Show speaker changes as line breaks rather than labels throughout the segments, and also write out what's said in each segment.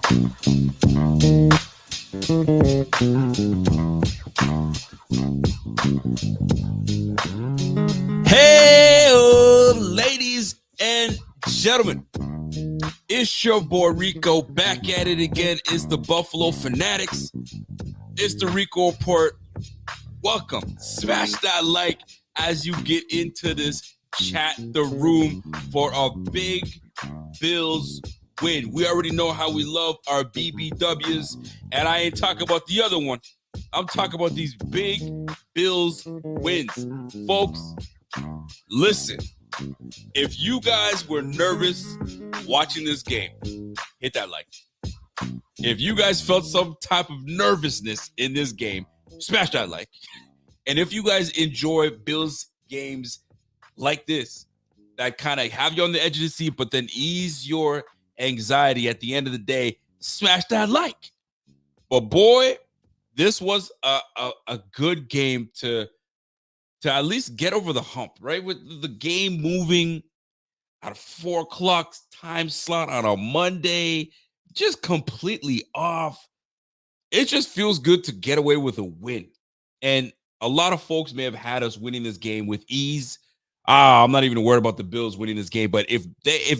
Hey, ladies and gentlemen, it's your boy Rico back at it again. It's the Buffalo Fanatics. It's the Rico Report. Welcome. Smash that like as you get into this chat the room for a big Bills win. We already know how we love our BBWs, and I ain't talking about the other one. I'm talking about these big Bills wins. Folks, listen, if you guys were nervous watching this game, hit that like. If you guys felt some type of nervousness in this game, smash that like. And if you guys enjoy Bills games like this, that kind of have you on the edge of the seat, but then ease your anxiety at the end of the day, smash that like. But boy, this was a good game to at least get over the hump, right? With the game moving at a 4 o'clock time slot on a Monday, just completely off. It just feels good to get away with a win. And a lot of folks may have had us winning this game with ease. I'm not even worried about the Bills winning this game, but if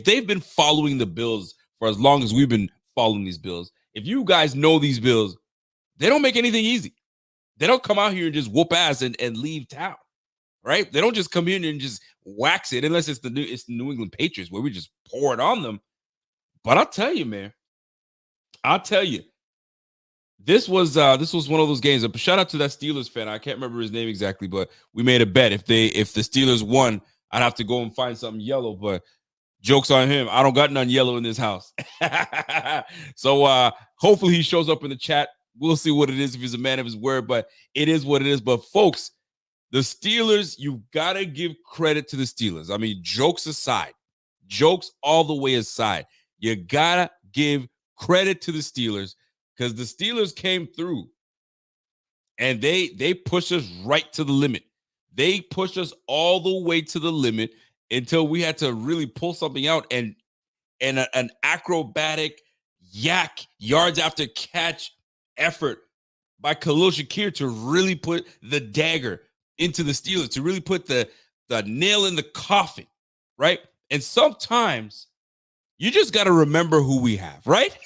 they've been following the Bills for as long as we've been following these Bills, if you guys know these Bills, they don't make anything easy. They don't come out here and just whoop ass and leave town, right? They don't just come in and just wax it, unless it's the New England Patriots where we just pour it on them. But I'll tell you, man, this was one of those games. Shout out to that Steelers fan. I can't remember his name exactly, but we made a bet. If the Steelers won, I'd have to go and find something yellow. But joke's on him. I don't got none yellow in this house. So hopefully he shows up in the chat. We'll see what it is if he's a man of his word, but it is what it is. But folks, the Steelers, you gotta give credit to the Steelers. I mean, jokes aside, jokes all the way aside, you gotta give credit to the Steelers, because the Steelers came through and they pushed us right to the limit. They pushed us all the way to the limit until we had to really pull something out and an acrobatic yards after catch effort by Khalil Shakir to really put the dagger into the Steelers, to really put the nail in the coffin, right? And sometimes you just got to remember who we have, right?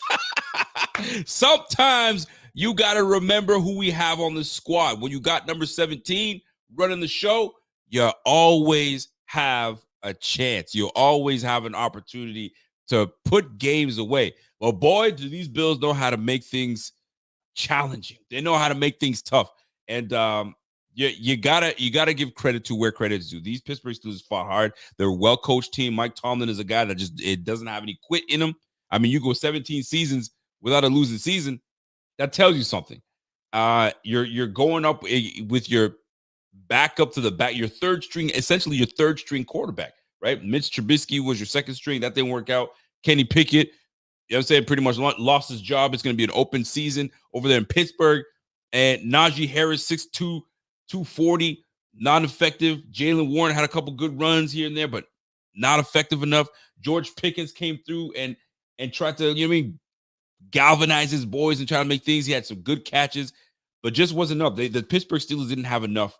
Sometimes you got to remember who we have on the squad. When you got number 17 running the show, you always have a chance. You always have an opportunity to put games away. Well, boy, do these Bills know how to make things challenging. They know how to make things tough. And you gotta give credit to where credit is due. These Pittsburgh Steelers fought hard. They're a well-coached team. Mike Tomlin is a guy that it doesn't have any quit in him. I mean, you go 17 seasons without a losing season. That tells you something. You're going up with your backup to the back, your third string, essentially your third string quarterback, right? Mitch Trubisky was your second string. That didn't work out. Kenny Pickett, you know what I'm saying, pretty much lost his job. It's going to be an open season over there in Pittsburgh. And Najee Harris, 6'2", 240, non-effective. Jaylen Warren had a couple good runs here and there, but not effective enough. George Pickens came through and tried to, you know what I mean, galvanize his boys and try to make things. He had some good catches, but just wasn't enough. The Pittsburgh Steelers didn't have enough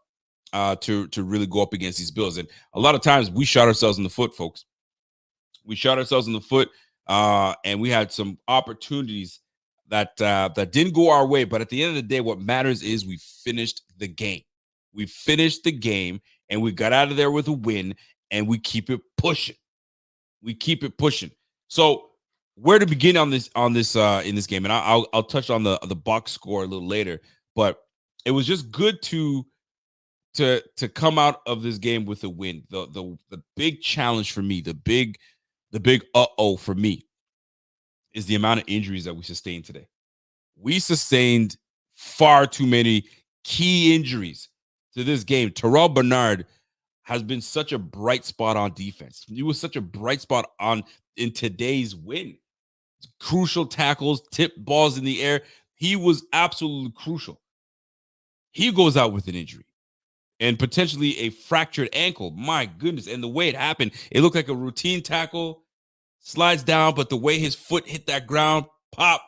to really go up against these Bills. And a lot of times we shot ourselves in the foot, folks. We shot ourselves in the foot, and we had some opportunities that didn't go our way. But at the end of the day, what matters is we finished the game. We finished the game, and we got out of there with a win, and we keep it pushing. We keep it pushing. So where to begin on this in this game, and I'll touch on the box score a little later, but it was just good to come out of this game with a win. The big challenge for me, the big for me, is the amount of injuries that we sustained today. We sustained far too many key injuries to this game. Terrell Bernard has been such a bright spot on defense. He was such a bright spot in today's win. Crucial tackles, tip balls in the air. He was absolutely crucial. He goes out with an injury and potentially a fractured ankle. My goodness. And the way it happened, it looked like a routine tackle, slides down, but the way his foot hit that ground, pop,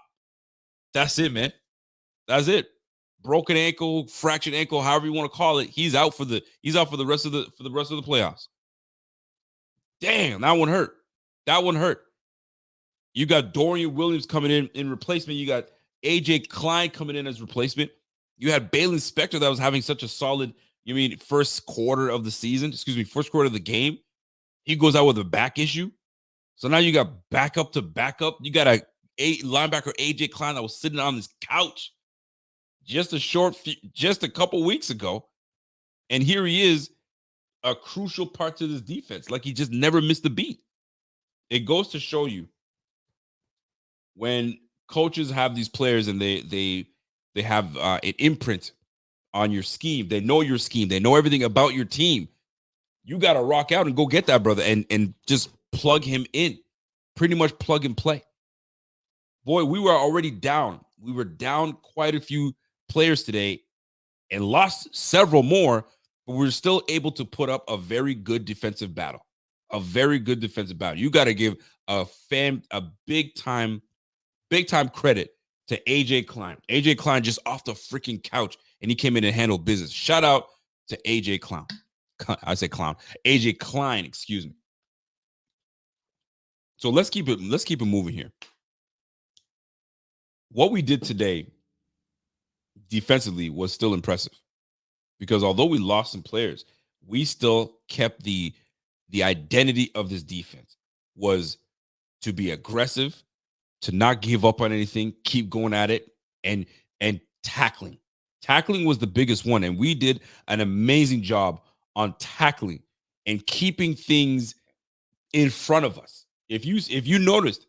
That's it, man. That's it. Broken ankle, fractured ankle, however you want to call it. He's out for the rest of the playoffs. Damn, that one hurt. That one hurt. You got Dorian Williams coming in replacement. You got AJ Klein coming in as replacement. You had Balin Spector that was having such a solid, first quarter of the season, first quarter of the game. He goes out with a back issue. So now you got backup to backup. You got a linebacker AJ Klein that was sitting on this couch just a couple weeks ago. And here he is, a crucial part to this defense. Like he just never missed a beat. It goes to show you when coaches have these players and they have an imprint on your scheme. They know your scheme. They know everything about your team. You got to rock out and go get that brother and just plug him in. Pretty much plug and play. Boy, we were already down. We were down quite a few players today and lost several more, but we were still able to put up a very good defensive battle. A very good defensive battle. You got to give a big time credit to AJ Klein. AJ Klein just off the freaking couch, and he came in and handled business. Shout out to AJ Klein. I say clown. AJ Klein, excuse me. So let's keep it moving here. What we did today defensively was still impressive because although we lost some players, we still kept the identity of this defense was to be aggressive, to not give up on anything, keep going at it, and tackling. Tackling was the biggest one, and we did an amazing job on tackling and keeping things in front of us. If you noticed,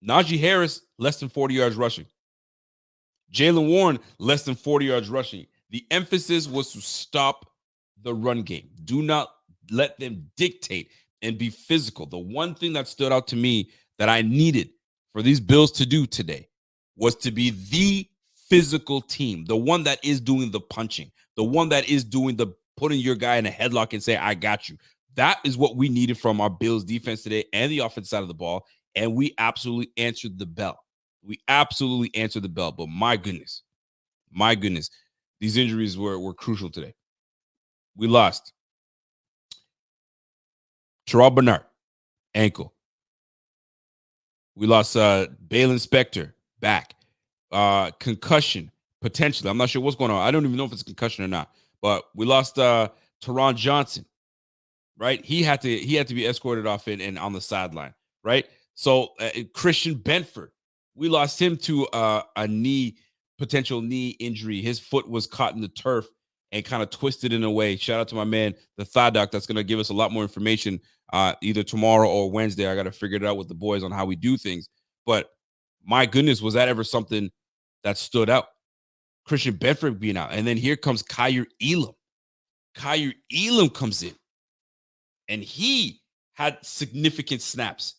Najee Harris less than 40 yards rushing. Jaylen Warren less than 40 yards rushing. The emphasis was to stop the run game. Do not let them dictate and be physical. The one thing that stood out to me that I needed for these Bills to do today was to be the physical team, the one that is doing the punching, the one that is doing the putting your guy in a headlock and say, I got you. That is what we needed from our Bills defense today and the offensive side of the ball, and we absolutely answered the bell. But my goodness, these injuries were crucial today. We lost Terrell Bernard, ankle. We lost Balin Spector, back. Concussion, potentially. I'm not sure what's going on. I don't even know if it's a concussion or not. But we lost Teron Johnson, right? He had to be escorted off and on the sideline, right? So Christian Benford, we lost him to a potential knee injury. His foot was caught in the turf and kind of twisted in a way. Shout out to my man, the thigh doc, that's going to give us a lot more information either tomorrow or Wednesday. I got to figure it out with the boys on how we do things. But my goodness, was that ever something that stood out? Christian Benford being out. And then here comes Kyer Elam. Kyer Elam comes in. And he had significant snaps.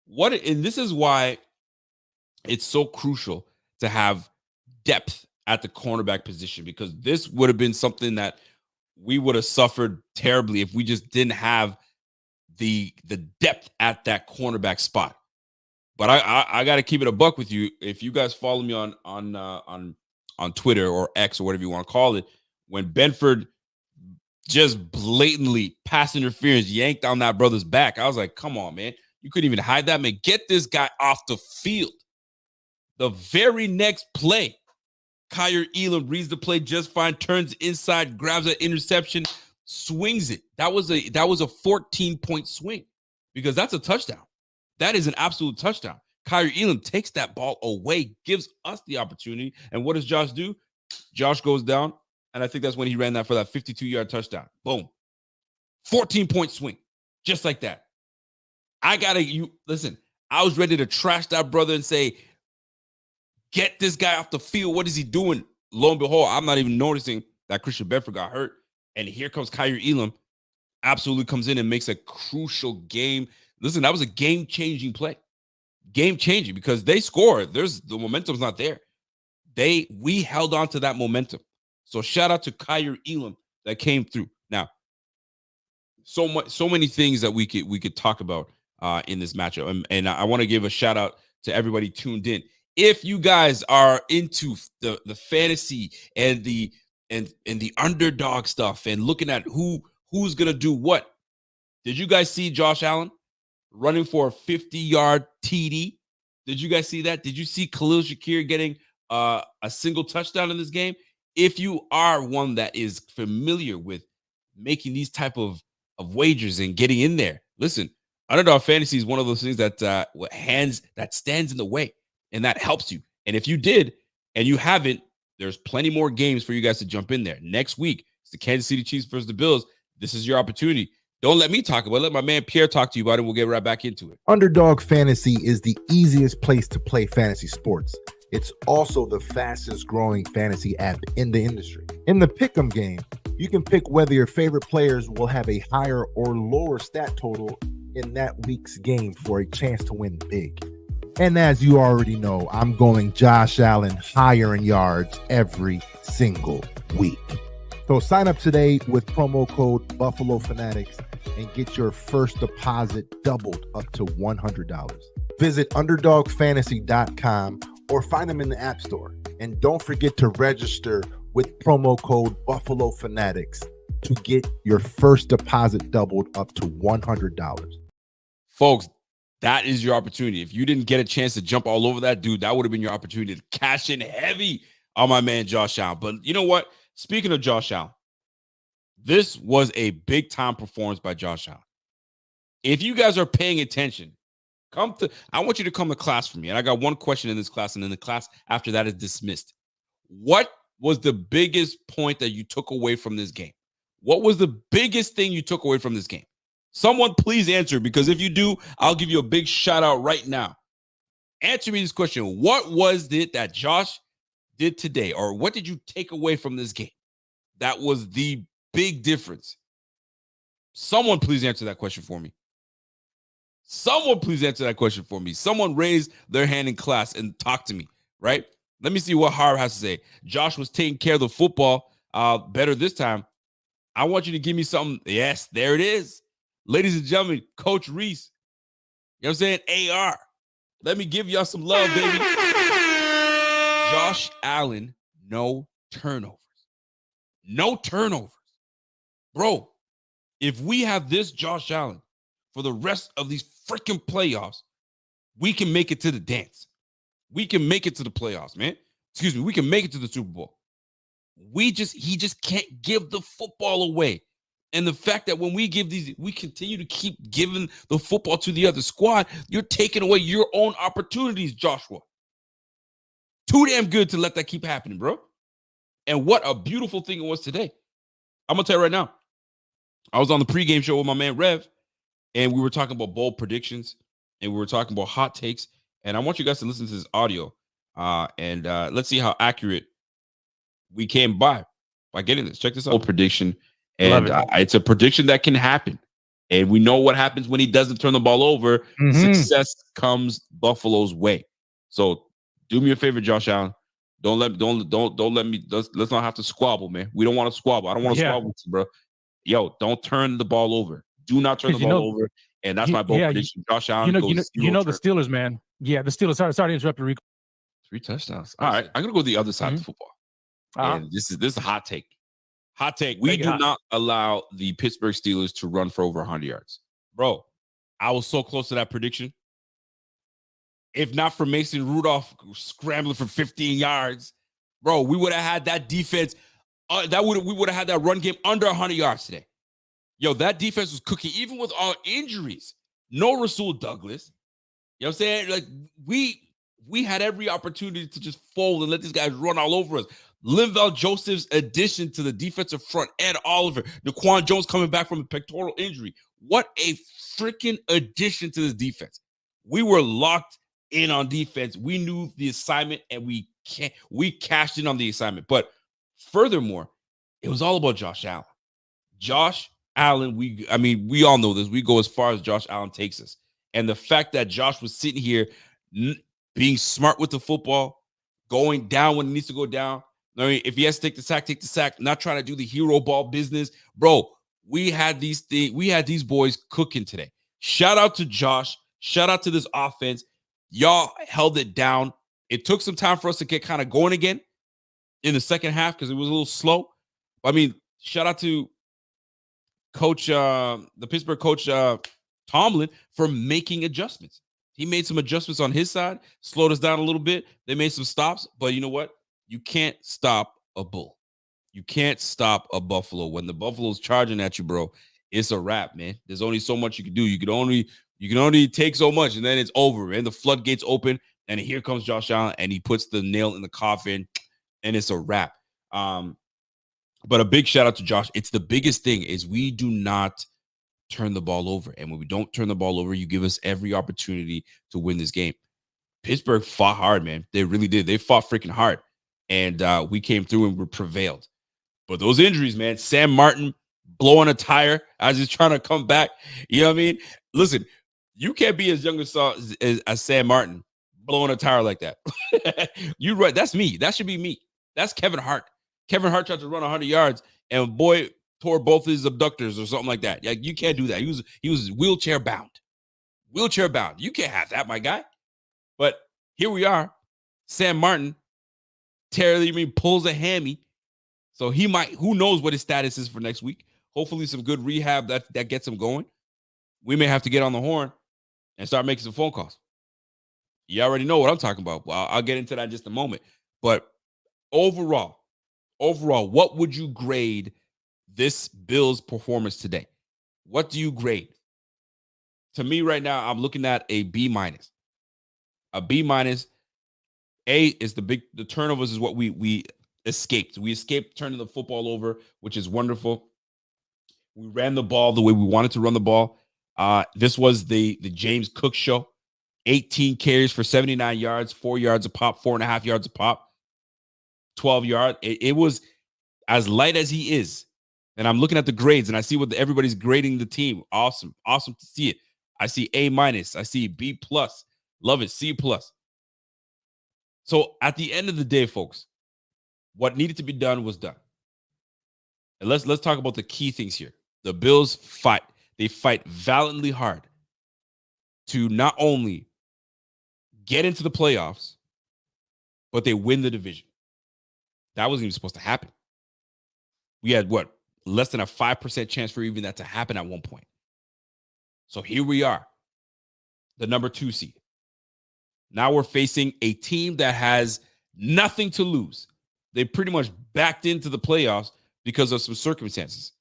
And this is why it's so crucial to have depth at the cornerback position, because this would have been something that we would have suffered terribly if we just didn't have the depth at that cornerback spot. But I got to keep it a buck with you. If you guys follow me on Twitter or X or whatever you want to call it, when Benford just blatantly pass interference yanked on that brother's back, I was like, come on, man. You couldn't even hide that, man. Get this guy off the field. The very next play, Kyer Elam reads the play just fine, turns inside, grabs an interception, swings it. That was a 14-point swing, because that's a touchdown. That is an absolute touchdown. Kyer Elam takes that ball away, gives us the opportunity. And what does Josh do? Josh goes down, and I think that's when he ran that for that 52-yard touchdown. Boom. 14-point swing. Just like that. Listen, I was ready to trash that brother and say, get this guy off the field. What is he doing? Lo and behold, I'm not even noticing that Christian Benford got hurt. And here comes Kyer Elam. Absolutely comes in and makes a crucial game. Listen, that was a game-changing play. Game-changing, because they scored. The momentum's not there. We held on to that momentum. So shout out to Kyer Elam that came through. Now, so many things that we could talk about in this matchup. And I want to give a shout out to everybody tuned in. If you guys are into the fantasy and the underdog stuff and looking at who's gonna do what, did you guys see Josh Allen running for a 50-yard TD? Did you guys see that? Did you see Khalil Shakir getting a single touchdown in this game? If you are one that is familiar with making these type of wagers and getting in there, listen, underdog fantasy is one of those things that stands in the way, and that helps you. And if you did and you haven't, there's plenty more games for you guys to jump in there. Next week, it's the Kansas City Chiefs versus the Bills. This is your opportunity. Don't let me talk about it. Let my man Pierre talk to you about it. We'll get right back into it.
Underdog Fantasy is the easiest place to play fantasy sports. It's also the fastest growing fantasy app in the industry. In the pick'em game, you can pick whether your favorite players will have a higher or lower stat total in that week's game for a chance to win big. And as you already know, I'm going Josh Allen higher in yards every single week. So sign up today with promo code Buffalo Fanatics and get your first deposit doubled up to $100. Visit underdogfantasy.com or find them in the App Store. And don't forget to register with promo code Buffalo Fanatics to get your first deposit doubled up to $100.
Folks, that is your opportunity. If you didn't get a chance to jump all over that, dude, that would have been your opportunity to cash in heavy on my man Josh Allen. But you know what? Speaking of Josh Allen, this was a big-time performance by Josh Allen. If you guys are paying attention, I want you to come to class for me. And I got one question in this class, and then the class after that is dismissed. What was the biggest point that you took away from this game? What was the biggest thing you took away from this game? Someone please answer, because if you do, I'll give you a big shout out right now. Answer me this question. What was it that Josh did today, or what did you take away from this game that was the big difference? Someone please answer that question for me. Someone please answer that question for me. Someone raise their hand in class and talk to me, right? Let me see what Harv has to say. Josh was taking care of the football better this time. I want you to give me something. Yes, there it is. Ladies and gentlemen, Coach Reese. You know what I'm saying? AR. Let me give y'all some love, baby. Josh Allen, no turnovers. No turnovers. Bro, if we have this Josh Allen for the rest of these freaking playoffs, we can make it to the dance. We can make it to the playoffs, man. Excuse me, we can make it to the Super Bowl. He just can't give the football away. And the fact that when we continue to keep giving the football to the other squad, you're taking away your own opportunities, Joshua. Too damn good to let that keep happening, bro. And what a beautiful thing it was today. I'm going to tell you right now. I was on the pregame show with my man Rev, and we were talking about bold predictions, and we were talking about hot takes. And I want you guys to listen to this audio, and let's see how accurate we came by getting this. Check this out. Bold prediction, and it's a prediction that can happen. And we know what happens when he doesn't turn the ball over. Mm-hmm. Success comes Buffalo's way. So do me a favor, Josh Allen. Let's not have to squabble, man. We don't want to squabble. I don't want to squabble with you, bro. Yo, don't turn the ball over. Do not turn the ball over. And that's my bold prediction. Josh Allen
the Steelers, man. Yeah, the Steelers. Sorry to interrupt you, Rico.
3 touchdowns. All right, I'm gonna go to the other side of the football. And this is a hot take. Hot take. We do not allow the Pittsburgh Steelers to run for over 100 yards. Bro, I was so close to that prediction. If not for Mason Rudolph scrambling for 15 yards, bro, we would have had that defense. We would have had that run game under 100 yards today. Yo, that defense was cooking, even with all injuries. No Rasul Douglas. You know what I'm saying? Like, we had every opportunity to just fold and let these guys run all over us. Linval Joseph's addition to the defensive front, Ed Oliver, Daquan Jones coming back from a pectoral injury. What a freaking addition to this defense. We were locked in on defense. We knew the assignment, and we cashed in on the assignment. But furthermore, it was all about Josh Allen. Josh Allen, we all know this. We go as far as Josh Allen takes us. And the fact that Josh was sitting here being smart with the football, going down when it needs to go down. I mean, if he has to take the sack, not trying to do the hero ball business. Bro, we had these boys cooking today. Shout out to Josh. Shout out to this offense. Y'all held it down. It took some time for us to get kind of going again in the second half because it was a little slow. I mean, shout out to coach, the Pittsburgh coach, Tomlin, for making adjustments. He made some adjustments on his side, slowed us down a little bit. They made some stops, but you know what? You can't stop a bull. You can't stop a buffalo. When the buffalo's charging at you, bro, it's a wrap, man. There's only so much you can do. You can only take so much, and then it's over. And the floodgates open, and here comes Josh Allen, and he puts the nail in the coffin, and it's a wrap. But a big shout out to Josh. It's the biggest thing is we do not turn the ball over. And when we don't turn the ball over, you give us every opportunity to win this game. Pittsburgh fought hard, man. They really did. They fought freaking hard. And we came through and we prevailed. But those injuries, man, Sam Martin blowing a tire as he's trying to come back. You know what I mean? Listen, you can't be as young as Sam Martin blowing a tire like that. You're right. That's me. That should be me. That's Kevin Hart. Kevin Hart tried to run 100 yards and boy tore both of his abductors or something like that. Like, you can't do that. He was wheelchair bound. Wheelchair bound. You can't have that, my guy. But here we are. Sam Martin pulls a hammy. So he might, who knows what his status is for next week. Hopefully some good rehab that gets him going. We may have to get on the horn and start making some phone calls. You already know what I'm talking about. Well, I'll get into that in just a moment. But overall, what would you grade this Bills performance today? What do you grade? To me right now, I'm looking at a B-. A B-. A is the turnovers is what we escaped. We escaped turning the football over, which is wonderful. We ran the ball the way we wanted to run the ball. This was the James Cook show. 18 carries for 79 yards, 4 yards a pop, 4.5 yards a pop, 12 yards. It was as light as he is. And I'm looking at the grades and I see what everybody's grading the team. Awesome. Awesome to see it. I see A-. I see B+. Love it. C+. So at the end of the day, folks, what needed to be done was done. And let's talk about the key things here. The Bills fight. They fight valiantly hard to not only get into the playoffs, but they win the division. That wasn't even supposed to happen. We had less than a 5% chance for even that to happen at one point. So here we are, the number 2 seed. Now we're facing a team that has nothing to lose. They pretty much backed into the playoffs because of some circumstances.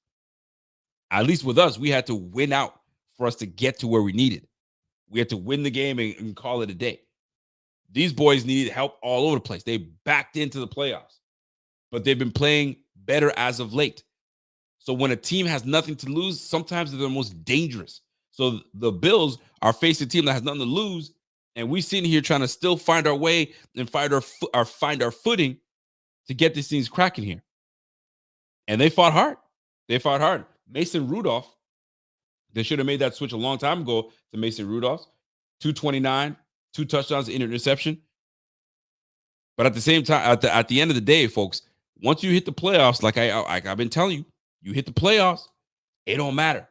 At least with us, we had to win out for us to get to where we needed. We had to win the game and call it a day. These boys needed help all over the place. They backed into the playoffs, but they've been playing better as of late. So when a team has nothing to lose, sometimes they're the most dangerous. So the Bills are facing a team that has nothing to lose, and we sitting here trying to still find our way and find our footing to get these things cracking here. And they fought hard. They fought hard. Mason Rudolph, they should have made that switch a long time ago to Mason Rudolph. 229, 2 touchdowns, an interception. But at the same time, at the end of the day, folks, once you hit the playoffs, like I've been telling you, you hit the playoffs, it don't matter.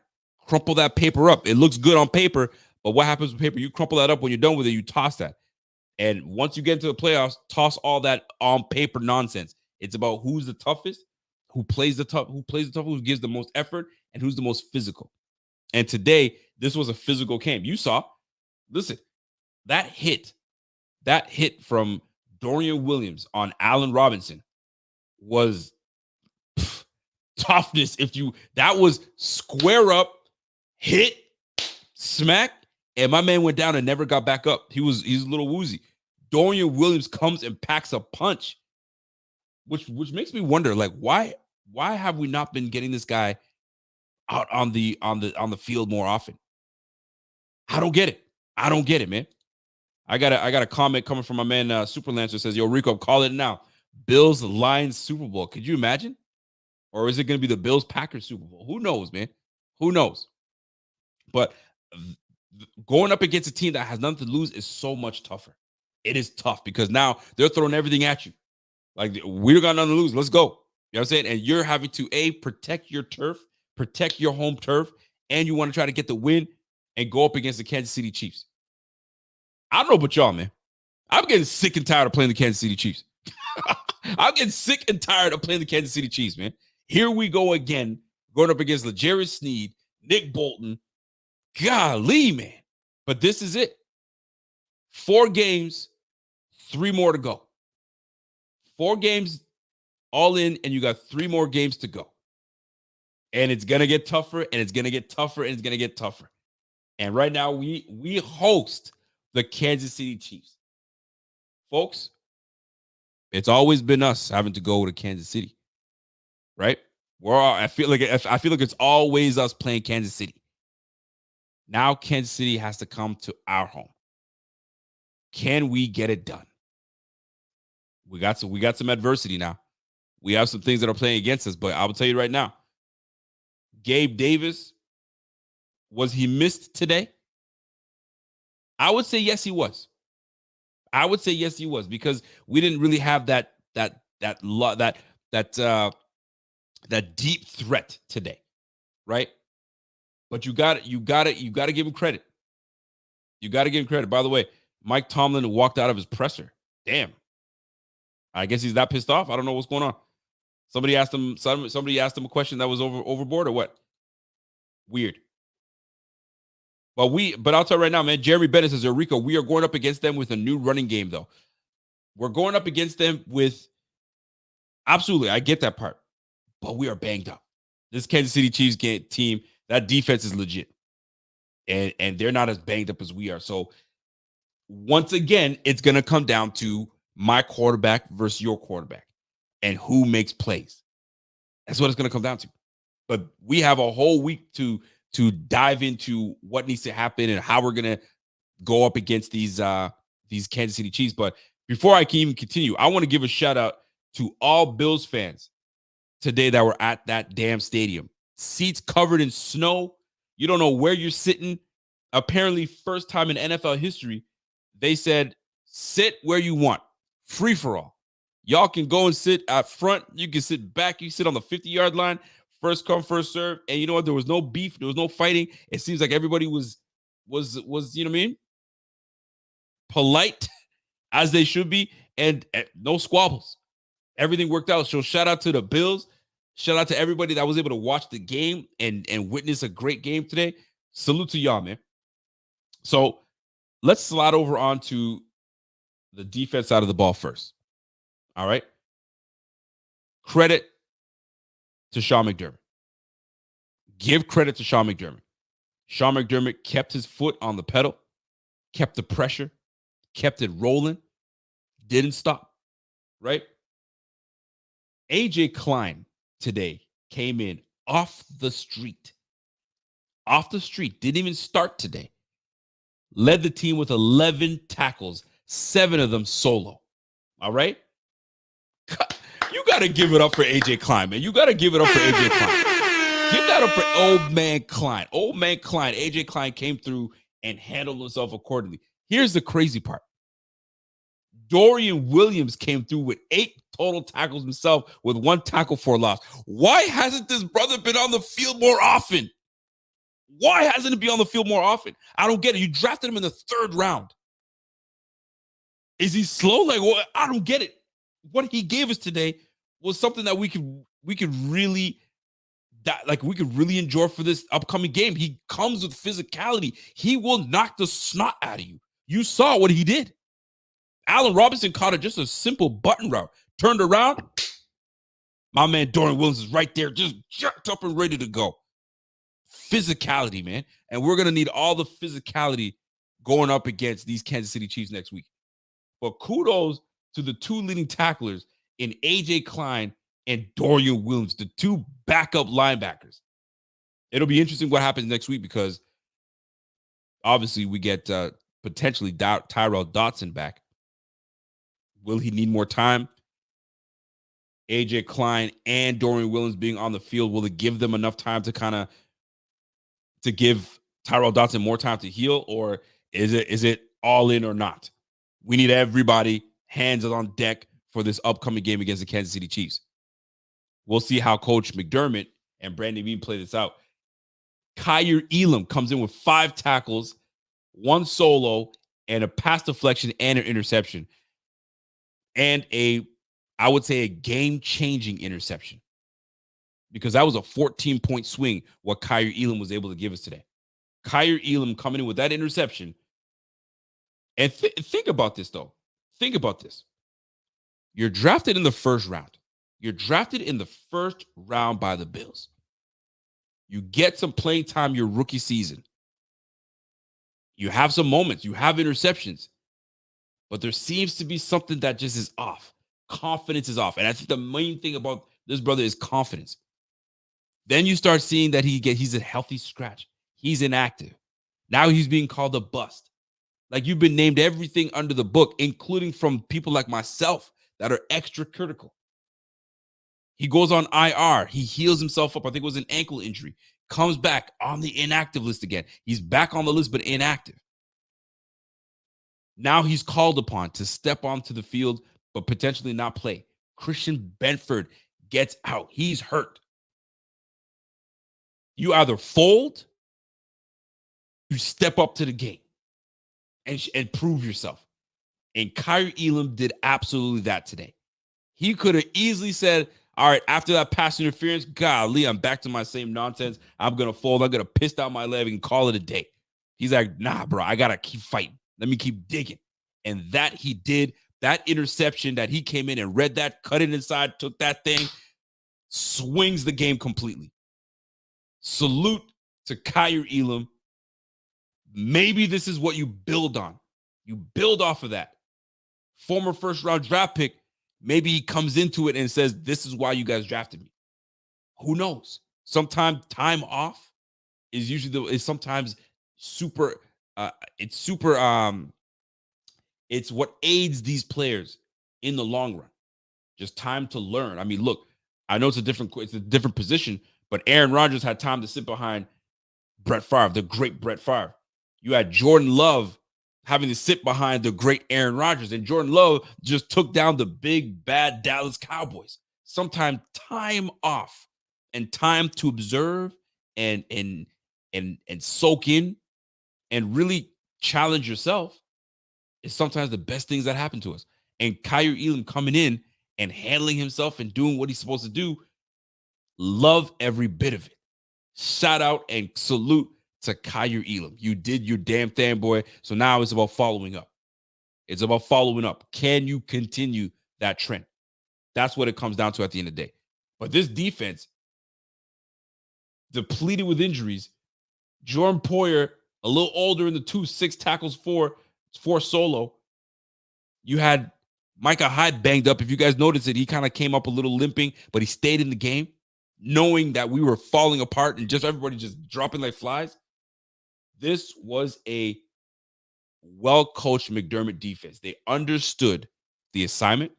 Crumple that paper up. It looks good on paper, but what happens with paper? You crumple that up when you're done with it, you toss that. And once you get into the playoffs, toss all that on paper nonsense. It's about who's the toughest, who plays the tough, who gives the most effort, and who's the most physical. And today, this was a physical game. You saw, listen, that hit from Dorian Williams on Allen Robinson was toughness. That was square up, hit, smack, and my man went down and never got back up. He's a little woozy. Dorian Williams comes and packs a punch, which makes me wonder, like, why have we not been getting this guy out on the field more often? I don't get it, man. I got a comment coming from my man Super Lancer, says, "Yo, Rico, call it now. Bills Lions Super Bowl." Could you imagine? Or is it going to be the Bills Packers Super Bowl? Who knows, man? Who knows? But going up against a team that has nothing to lose is so much tougher. It is tough because now they're throwing everything at you. Like, we got nothing to lose. Let's go. You know what I'm saying? And you're having to protect your turf, protect your home turf, and you want to try to get the win and go up against the Kansas City Chiefs. I don't know about y'all, man. I'm getting sick and tired of playing the Kansas City Chiefs. I'm getting sick and tired of playing the Kansas City Chiefs, man. Here we go again, going up against L'Jarius Sneed, Nick Bolton. Golly, man. But this is it. 4 games, 3 more to go. 4 games all in, and you got 3 more games to go. And it's going to get tougher, and it's going to get tougher, and it's going to get tougher. And right now, we host the Kansas City Chiefs. Folks, it's always been us having to go to Kansas City, right? I feel like it's always us playing Kansas City. Now Kansas City has to come to our home. Can we get it done? We got some adversity now. We have some things that are playing against us, but I will tell you right now, Gabe Davis, was he missed today? I would say yes, he was. I would say yes, he was, because we didn't really have that deep threat today, right? But you got to give him credit. You got to give him credit. By the way, Mike Tomlin walked out of his presser. Damn. I guess he's that pissed off. I don't know what's going on. Somebody asked him a question that was overboard or what? Weird. But I'll tell you right now, man, Jeremy Bennett says, Rico, we are going up against them with a new running game, though. We're going up against them with, absolutely, I get that part, but we are banged up. This Kansas City Chiefs team, that defense is legit. And they're not as banged up as we are. So once again, it's going to come down to my quarterback versus your quarterback and who makes plays. That's what it's going to come down to. But we have a whole week to dive into what needs to happen and how we're going to go up against these Kansas City Chiefs. But before I can even continue, I want to give a shout out to all Bills fans today that were at that damn stadium. Seats covered in snow. You don't know where you're sitting. Apparently, first time in NFL history, they said, sit where you want. Free for all. Y'all can go and sit out front. You can sit back. You sit on the 50-yard line. First come, first serve. And you know what? There was no beef. There was no fighting. It seems like everybody was you know what I mean? Polite as they should be. And no squabbles. Everything worked out. So shout out to the Bills. Shout out to everybody that was able to watch the game and witness a great game today. Salute to y'all, man. So let's slide over onto the defense side of the ball first. All right. Credit to Sean McDermott. Give credit to Sean McDermott. Sean McDermott kept his foot on the pedal, kept the pressure, kept it rolling, didn't stop, right? AJ Klein today came in off the street, didn't even start today. Led the team with 11 tackles, 7 of them solo. All right? You got to give it up for AJ Klein, man. You got to give it up for AJ Klein. Give that up for old man Klein. Old man Klein. AJ Klein came through and handled himself accordingly. Here's the crazy part. Dorian Williams came through with 8 total tackles himself with 1 tackle for loss. Why hasn't this brother been on the field more often? Why hasn't he been on the field more often? I don't get it. You drafted him in the 3rd round. Is he slow? Like, what? I don't get it. What he gave us today was something that we could really enjoy for this upcoming game. He comes with physicality. He will knock the snot out of you. You saw what he did. Allen Robinson caught it just a simple button route. Turned around. My man Dorian Williams is right there, just jerked up and ready to go. Physicality, man. And we're going to need all the physicality going up against these Kansas City Chiefs next week. But kudos to the 2 leading tacklers in AJ Klein and Dorian Williams, the 2 backup linebackers. It'll be interesting what happens next week because obviously we get potentially Tyrell Dotson back. Will he need more time? AJ Klein and Dorian Williams being on the field, will it give them enough time to give Tyrell Dotson more time to heal, or is it all in or not? We need everybody hands on deck for this upcoming game against the Kansas City Chiefs. We'll see how Coach McDermott and Brandon Beane play this out. Kyer Elam comes in with 5 tackles, 1 solo, and a pass deflection and an interception. And I would say a game-changing interception. Because that was a 14-point swing what Kaiir Elam was able to give us today. Kaiir Elam coming in with that interception. And think about this, though. Think about this. You're drafted in the first round. You're drafted in the first round by the Bills. You get some playing time your rookie season. You have some moments. You have interceptions. But there seems to be something that just is off. Confidence is off. And I think the main thing about this brother is confidence. Then you start seeing that he's a healthy scratch. He's inactive. Now he's being called a bust. Like, you've been named everything under the book, including from people like myself that are extra critical. He goes on IR. He heals himself up. I think it was an ankle injury. Comes back on the inactive list again. He's back on the list, but inactive. Now he's called upon to step onto the field, but potentially not play. Christian Benford gets out. He's hurt. You either fold, you step up to the game and prove yourself. And Kaiir Elam did absolutely that today. He could have easily said, all right, after that pass interference, golly, I'm back to my same nonsense. I'm going to fold. I'm going to piss down my leg and call it a day. He's like, nah, bro, I got to keep fighting. Let me keep digging. And that he did. That interception that he came in and read that, cut it inside, took that thing, swings the game completely. Salute to Kaiir Elam. Maybe this is what you build on. You build off of that. Former first-round draft pick, maybe he comes into it and says, this is why you guys drafted me. Who knows? Sometimes time off is usually sometimes super it's what aids these players in the long run. Just time to learn. I mean, look, I know it's a different position, but Aaron Rodgers had time to sit behind Brett Favre, the great Brett Favre. You had Jordan Love having to sit behind the great Aaron Rodgers, and Jordan Love just took down the big, bad Dallas Cowboys. Sometimes time off and time to observe and soak in and really challenge yourself is sometimes the best things that happen to us. And Kaiir Elam coming in and handling himself and doing what he's supposed to do, love every bit of it. Shout out and salute to Kaiir Elam. You did your damn thing, boy. So now it's about following up. It's about following up. Can you continue that trend? That's what it comes down to at the end of the day. But this defense, depleted with injuries, Jordan Poyer, a little older in the 6 tackles, 4 solo. You had Micah Hyde banged up. If you guys noticed it, he kind of came up a little limping, but he stayed in the game, knowing that we were falling apart and just everybody just dropping like flies. This was a well-coached McDermott defense. They understood the assignment.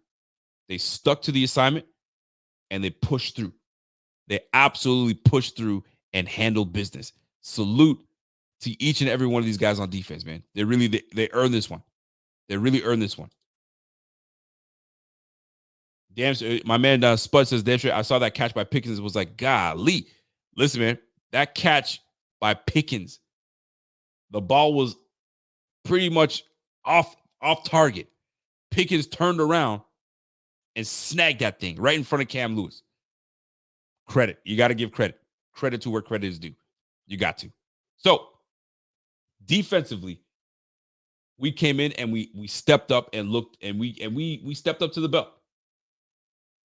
They stuck to the assignment, and they pushed through. They absolutely pushed through and handled business. Salute to each and every one of these guys on defense, man. They earned this one. They really earned this one. Damn, my man Spud says, damn straight, I saw that catch by Pickens. It was like, golly. Listen, man, that catch by Pickens, the ball was pretty much off target. Pickens turned around and snagged that thing right in front of Cam Lewis. Credit. You got to give credit. Credit to where credit is due. You got to. So, defensively, we came in and we stepped up and looked and we stepped up to the belt.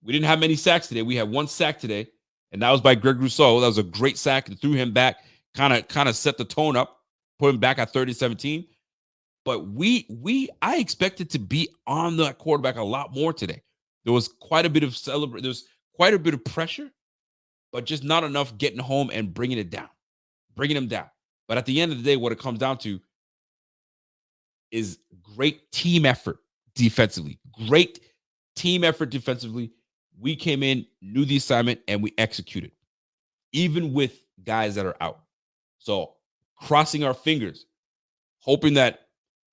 We didn't have many sacks today. We had 1 sack today, and that was by Greg Rousseau. That was a great sack and threw him back, kind of set the tone up, put him back at 30-17. But I expected to be on the quarterback a lot more today. There was quite a bit of there's quite a bit of pressure, but just not enough getting home and bringing him down. But at the end of the day, what it comes down to is great team effort defensively. Great team effort defensively. We came in, knew the assignment, and we executed, even with guys that are out. So crossing our fingers, hoping that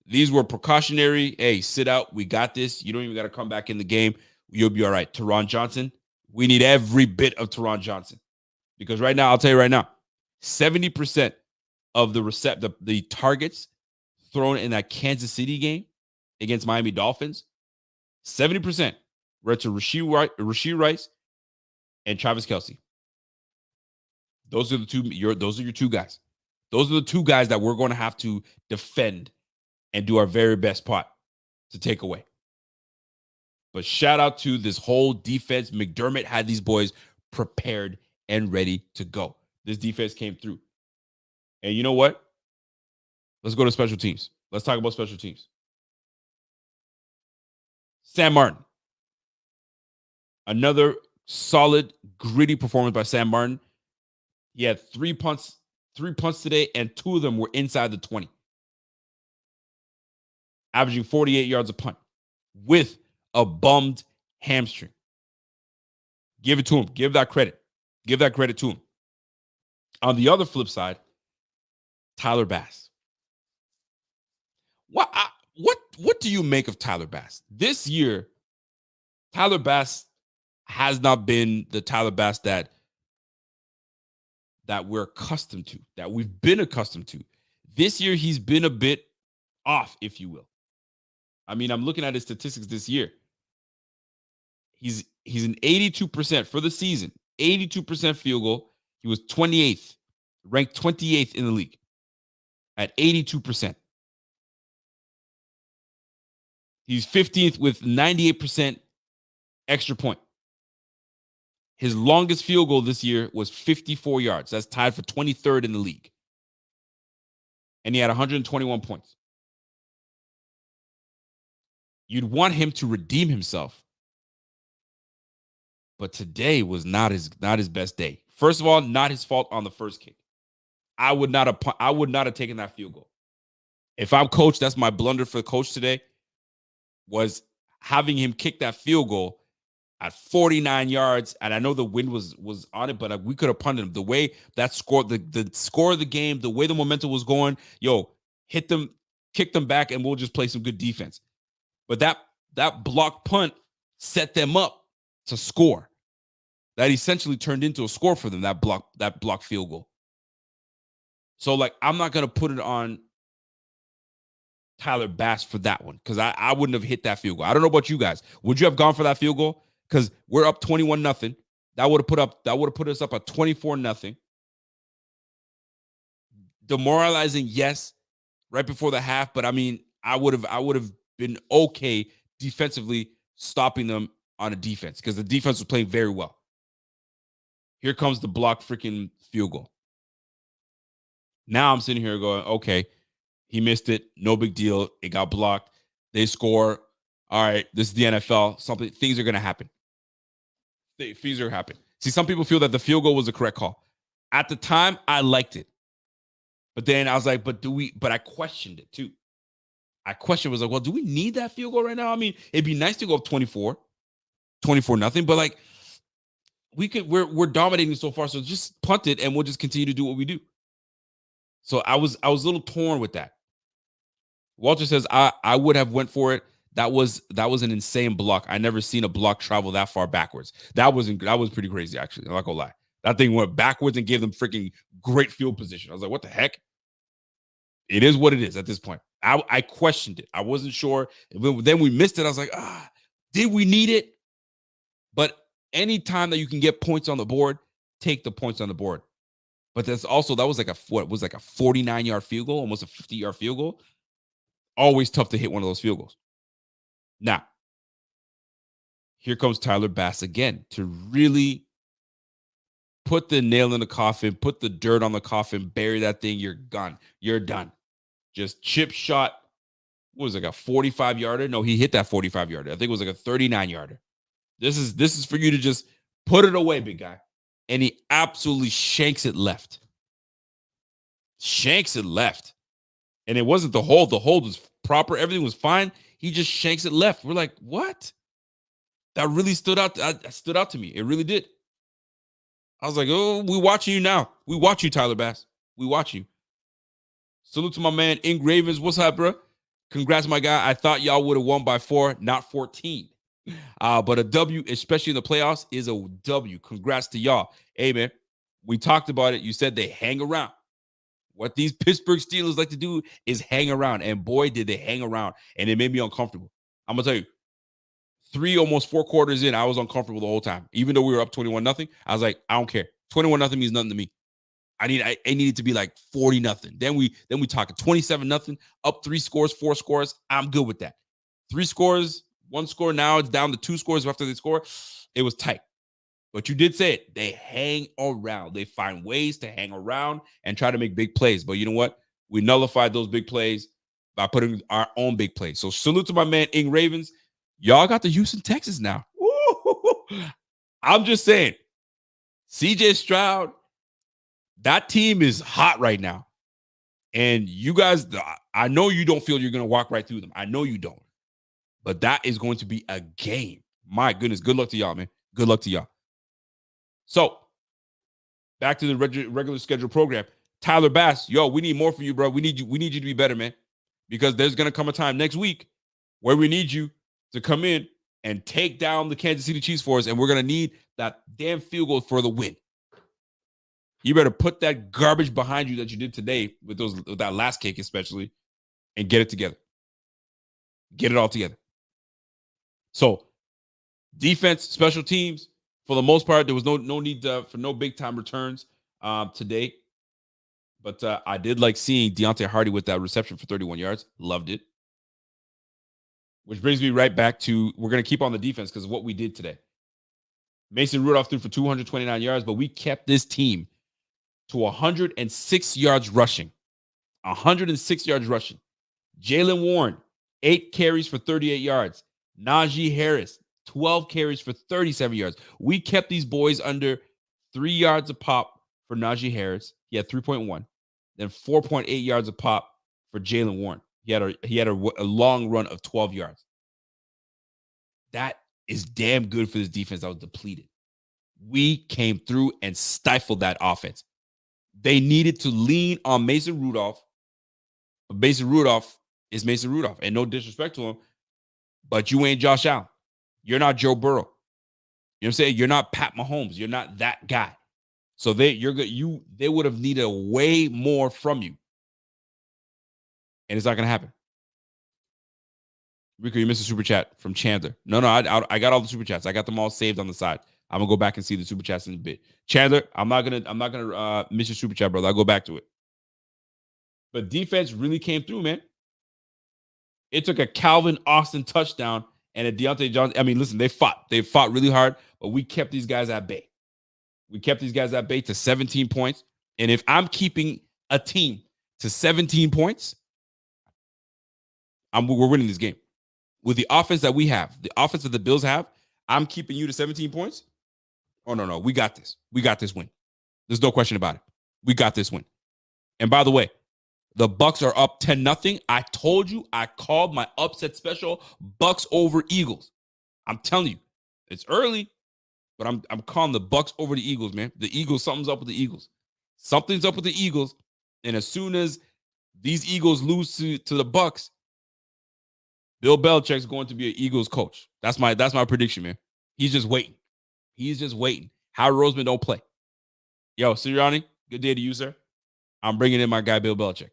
these were precautionary. Hey, sit out. We got this. You don't even got to come back in the game. You'll be all right. Teron Johnson, we need every bit of Teron Johnson. Because right now, I'll tell you right now, 70% of the targets thrown in that Kansas City game against Miami Dolphins, 70% went to Rashee Rice and Travis Kelce. Those are your two guys. Those are the two guys that we're going to have to defend and do our very best part to take away. But shout out to this whole defense. McDermott had these boys prepared and ready to go. This defense came through. And you know what? Let's go to special teams. Let's talk about special teams. Sam Martin. Another solid, gritty performance by Sam Martin. He had three punts today, and 2 of them were inside the 20. Averaging 48 yards a punt with a bummed hamstring. Give it to him. Give that credit. Give that credit to him. On the other flip side, Tyler Bass. What do you make of Tyler Bass? This year, Tyler Bass has not been the Tyler Bass that we're accustomed to, that we've been accustomed to. This year, he's been a bit off, if you will. I mean, I'm looking at his statistics this year. He's an 82% for the season, 82% field goal. He was 28th, ranked 28th in the league at 82%. He's 15th with 98% extra point. His longest field goal this year was 54 yards. That's tied for 23rd in the league. And he had 121 points. You'd want him to redeem himself. But today was not his best day. First of all, not his fault on the first kick. I would not have taken that field goal. If I'm coach, that's my blunder for the coach today, was having him kick that field goal at 49 yards. And I know the wind was on it, but we could have punted him. The way that scored, the score of the game, the way the momentum was going, hit them, kick them back, and we'll just play some good defense. But that block punt set them up to score. That essentially turned into a score for them, that block field goal. So, I'm not going to put it on Tyler Bass for that one, because I wouldn't have hit that field goal. I don't know about you guys. Would you have gone for that field goal? Because we're up 21-0. That would have put us up at 24-0. Demoralizing, yes, right before the half, but I mean, I would have been okay defensively stopping them on a defense, because the defense was playing very well. Here comes the block freaking field goal. Now I'm sitting here going, okay, he missed it. No big deal. It got blocked. They score. All right, this is the NFL. Things are going to happen. Things are going to happen. See, some people feel that the field goal was the correct call. At the time, I liked it. But then I was like, but I questioned it too. Was like, well, do we need that field goal right now? I mean, it'd be nice to go up 24-0, but we're dominating so far, so just punt it and we'll just continue to do what we do. So I was a little torn with that. Walter says I would have went for it. That was an insane block. I never seen a block travel that far backwards. That was pretty crazy, actually. I'm not gonna lie. That thing went backwards and gave them freaking great field position. I was like, what the heck? It is what it is at this point. I questioned it. I wasn't sure. Then we missed it. I was like, did we need it? But anytime that you can get points on the board, take the points on the board. But that was like a 49-yard field goal, almost a 50-yard field goal. Always tough to hit one of those field goals. Now, here comes Tyler Bass again to really put the nail in the coffin, put the dirt on the coffin, bury that thing. You're gone. You're done. Just chip shot. What was it, like a 45-yarder? No, he hit that 45-yarder. I think it was like a 39-yarder. This is for you to just put it away, big guy. And he absolutely shanks it left. Shanks it left. And it wasn't the hold. The hold was proper. Everything was fine. He just shanks it left. We're like, what? That really stood out. Stood out to me. It really did. I was like, oh, we watching you now. We watch you, Tyler Bass. We watch you. Salute to my man, Ink Ravens. What's up, bro? Congrats, my guy. I thought y'all would have won by 4, not 14. But a W, especially in the playoffs, is a W. Congrats to y'all. Hey, man, we talked about it. You said they hang around. What these Pittsburgh Steelers like to do is hang around. And boy, did they hang around. And it made me uncomfortable. I'm going to tell you, 3, almost 4 quarters in, I was uncomfortable the whole time. Even though we were up 21-0, I was like, I don't care. 21-0 means nothing to me. I needed to be like 40-0. Then we talking 27-0, up 3 scores, 4 scores. I'm good with that. 3 scores, 1 score. Now it's down to 2 scores after they score. It was tight. But you did say it. They hang around. They find ways to hang around and try to make big plays. But you know what? We nullified those big plays by putting our own big plays. So salute to my man, Ing Ravens. Y'all got the Houston Texans now. Woo! I'm just saying, CJ Stroud, that team is hot right now. And you guys, I know you don't feel you're going to walk right through them. I know you don't. But that is going to be a game. My goodness. Good luck to y'all, man. Good luck to y'all. So, back to the regular schedule program. Tyler Bass, yo, we need more from you, bro. We need you to be better, man. Because there's going to come a time next week where we need you to come in and take down the Kansas City Chiefs for us, and we're going to need that damn field goal for the win. You better put that garbage behind you that you did today with that last kick especially, and get it together. Get it all together. So, defense, special teams, for the most part, there was no need for no big-time returns today. But I did like seeing Deontay Hardy with that reception for 31 yards. Loved it. Which brings me right back to, we're going to keep on the defense because of what we did today. Mason Rudolph threw for 229 yards, but we kept this team to 106 yards rushing. 106 yards rushing. Jaylen Warren, 8 carries for 38 yards. Najee Harris, 12 carries for 37 yards. We kept these boys under 3 yards a pop for Najee Harris. He had 3.1. Then 4.8 yards a pop for Jaylen Warren. He had a long run of 12 yards. That is damn good for this defense that was depleted. We came through and stifled that offense. They needed to lean on Mason Rudolph. But Mason Rudolph is Mason Rudolph. And no disrespect to him, but you ain't Josh Allen. You're not Joe Burrow. You know what I'm saying? You're not Pat Mahomes. You're not that guy. So they would have needed way more from you. And it's not going to happen. Rico, you missed a super chat from Chandler. No, I got all the super chats. I got them all saved on the side. I'm gonna go back and see the super chats in a bit. Chandler, I'm not gonna miss your super chat, brother. I'll go back to it. But defense really came through, man. It took a Calvin Austin touchdown and a Deontay Johnson. I mean, listen, they fought really hard, but we kept these guys at bay. We kept these guys at bay to 17 points. And if I'm keeping a team to 17 points, we're winning this game. With the offense that we have, the offense that the Bills have, I'm keeping you to 17 points. Oh, no. We got this. We got this win. There's no question about it. We got this win. And by the way, the Bucks are up 10-0. I told you, I called my upset special, Bucks over Eagles. I'm telling you, it's early, but I'm calling the Bucks over the Eagles, man. The Eagles, something's up with the Eagles. Something's up with the Eagles. And as soon as these Eagles lose to the Bucks, Bill Belichick's going to be an Eagles coach. That's my prediction, man. He's just waiting. Howard Roseman don't play. Yo, Sirianni, good day to you, sir. I'm bringing in my guy, Bill Belichick.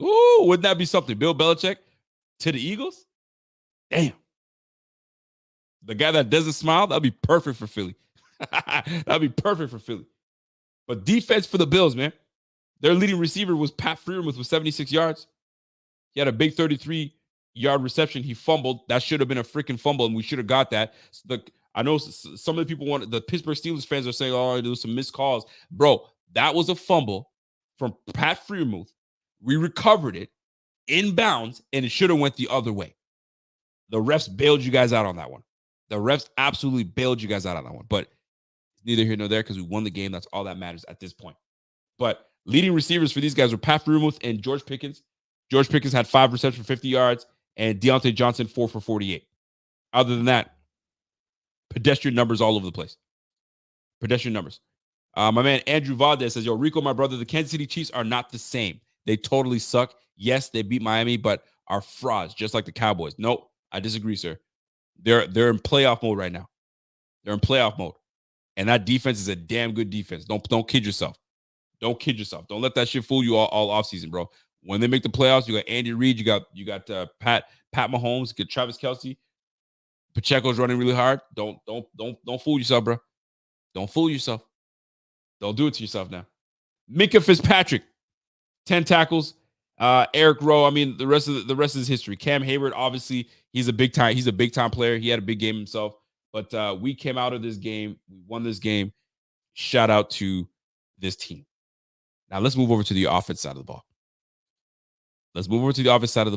Ooh, wouldn't that be something? Bill Belichick to the Eagles? Damn. The guy that doesn't smile, that'd be perfect for Philly. That'd be perfect for Philly. But defense for the Bills, man. Their leading receiver was Pat Freiermuth with 76 yards. He had a big 33-yard reception. He fumbled. That should have been a freaking fumble, and we should have got that. I know some of the people the Pittsburgh Steelers fans are saying, oh, there was some missed calls. Bro, that was a fumble from Pat Freiermuth. We recovered it inbounds, and it should have went the other way. The refs bailed you guys out on that one. The refs absolutely bailed you guys out on that one. But neither here nor there because we won the game. That's all that matters at this point. But leading receivers for these guys were Pat Freiermuth and George Pickens. George Pickens had 5 receptions for 50 yards, and Deontay Johnson 4 for 48. Other than that, pedestrian numbers all over the place. Pedestrian numbers. My man Andrew Valdez says, yo, Rico, my brother, the Kansas City Chiefs are not the same. They totally suck. Yes, they beat Miami, but are frauds, just like the Cowboys. Nope, I disagree, sir. They're in playoff mode right now. They're in playoff mode. And that defense is a damn good defense. Don't kid yourself. Don't kid yourself. Don't let that shit fool you all offseason, bro. When they make the playoffs, you got Andy Reid, you got Pat Mahomes, you got Travis Kelce. Pacheco's running really hard. Don't fool yourself, bro. Don't fool yourself. Don't do it to yourself now. Minka Fitzpatrick, 10 tackles. Eric Rowe. I mean, the rest is history. Cam Hayward, obviously, he's a big time player. He had a big game himself. But we came out of this game. We won this game. Shout out to this team. Now let's move over to the offense side of the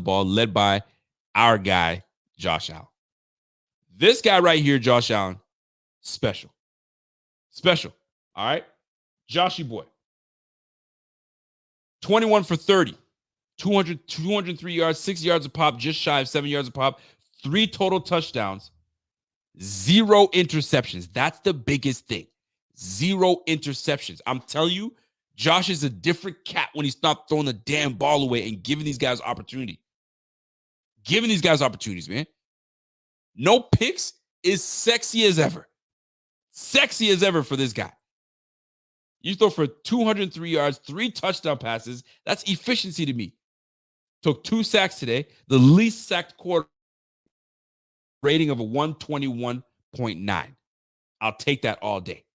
ball. Led by our guy, Josh Allen. This guy right here, Josh Allen, special. All right? Joshy boy. 21 for 30. 203 yards, 6 yards a pop, just shy of 7 yards a pop. 3 total touchdowns. 0 interceptions. That's the biggest thing. 0 interceptions. I'm telling you, Josh is a different cat when he's not throwing the damn ball away and giving these guys opportunity. Giving these guys opportunities, man. No picks is sexy as ever. Sexy as ever for this guy. You throw for 203 yards, 3 touchdown passes. That's efficiency to me. Took 2 sacks today. The least sacked quarter rating of a 121.9. I'll take that all day.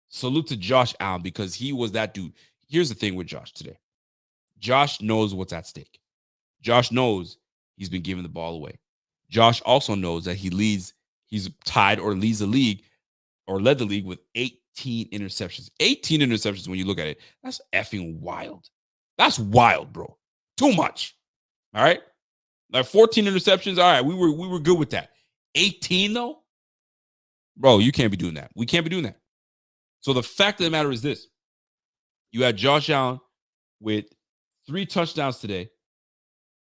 Salute to Josh Allen because he was that dude. Here's the thing with Josh today. Josh knows what's at stake. Josh knows he's been giving the ball away. Josh also knows that he's tied or leads the league or led the league with 18 interceptions. 18 interceptions when you look at it. That's effing wild. That's wild, bro. Too much. All right? Like 14 interceptions. All right, we were good with that. 18 though? Bro, you can't be doing that. We can't be doing that. So the fact of the matter is this. You had Josh Allen with 3 touchdowns today.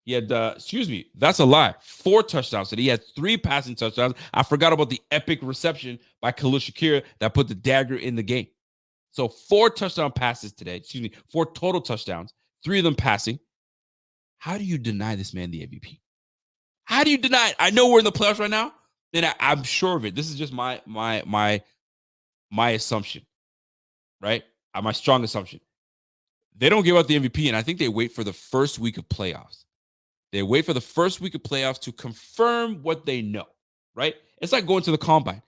He had, that's a lie. 4 touchdowns today. He had 3 passing touchdowns. I forgot about the epic reception by Khalil Shakir that put the dagger in the game. So 4 touchdown passes today. 4 total touchdowns. 3 of them passing. How do you deny this man the MVP? How do you deny it? I know we're in the playoffs right now, and I'm sure of it. This is just my assumption, right? My strong assumption. They don't give out the MVP, and I think they wait for the first week of playoffs. They wait for the first week of playoffs to confirm what they know, right? It's like going to the combine,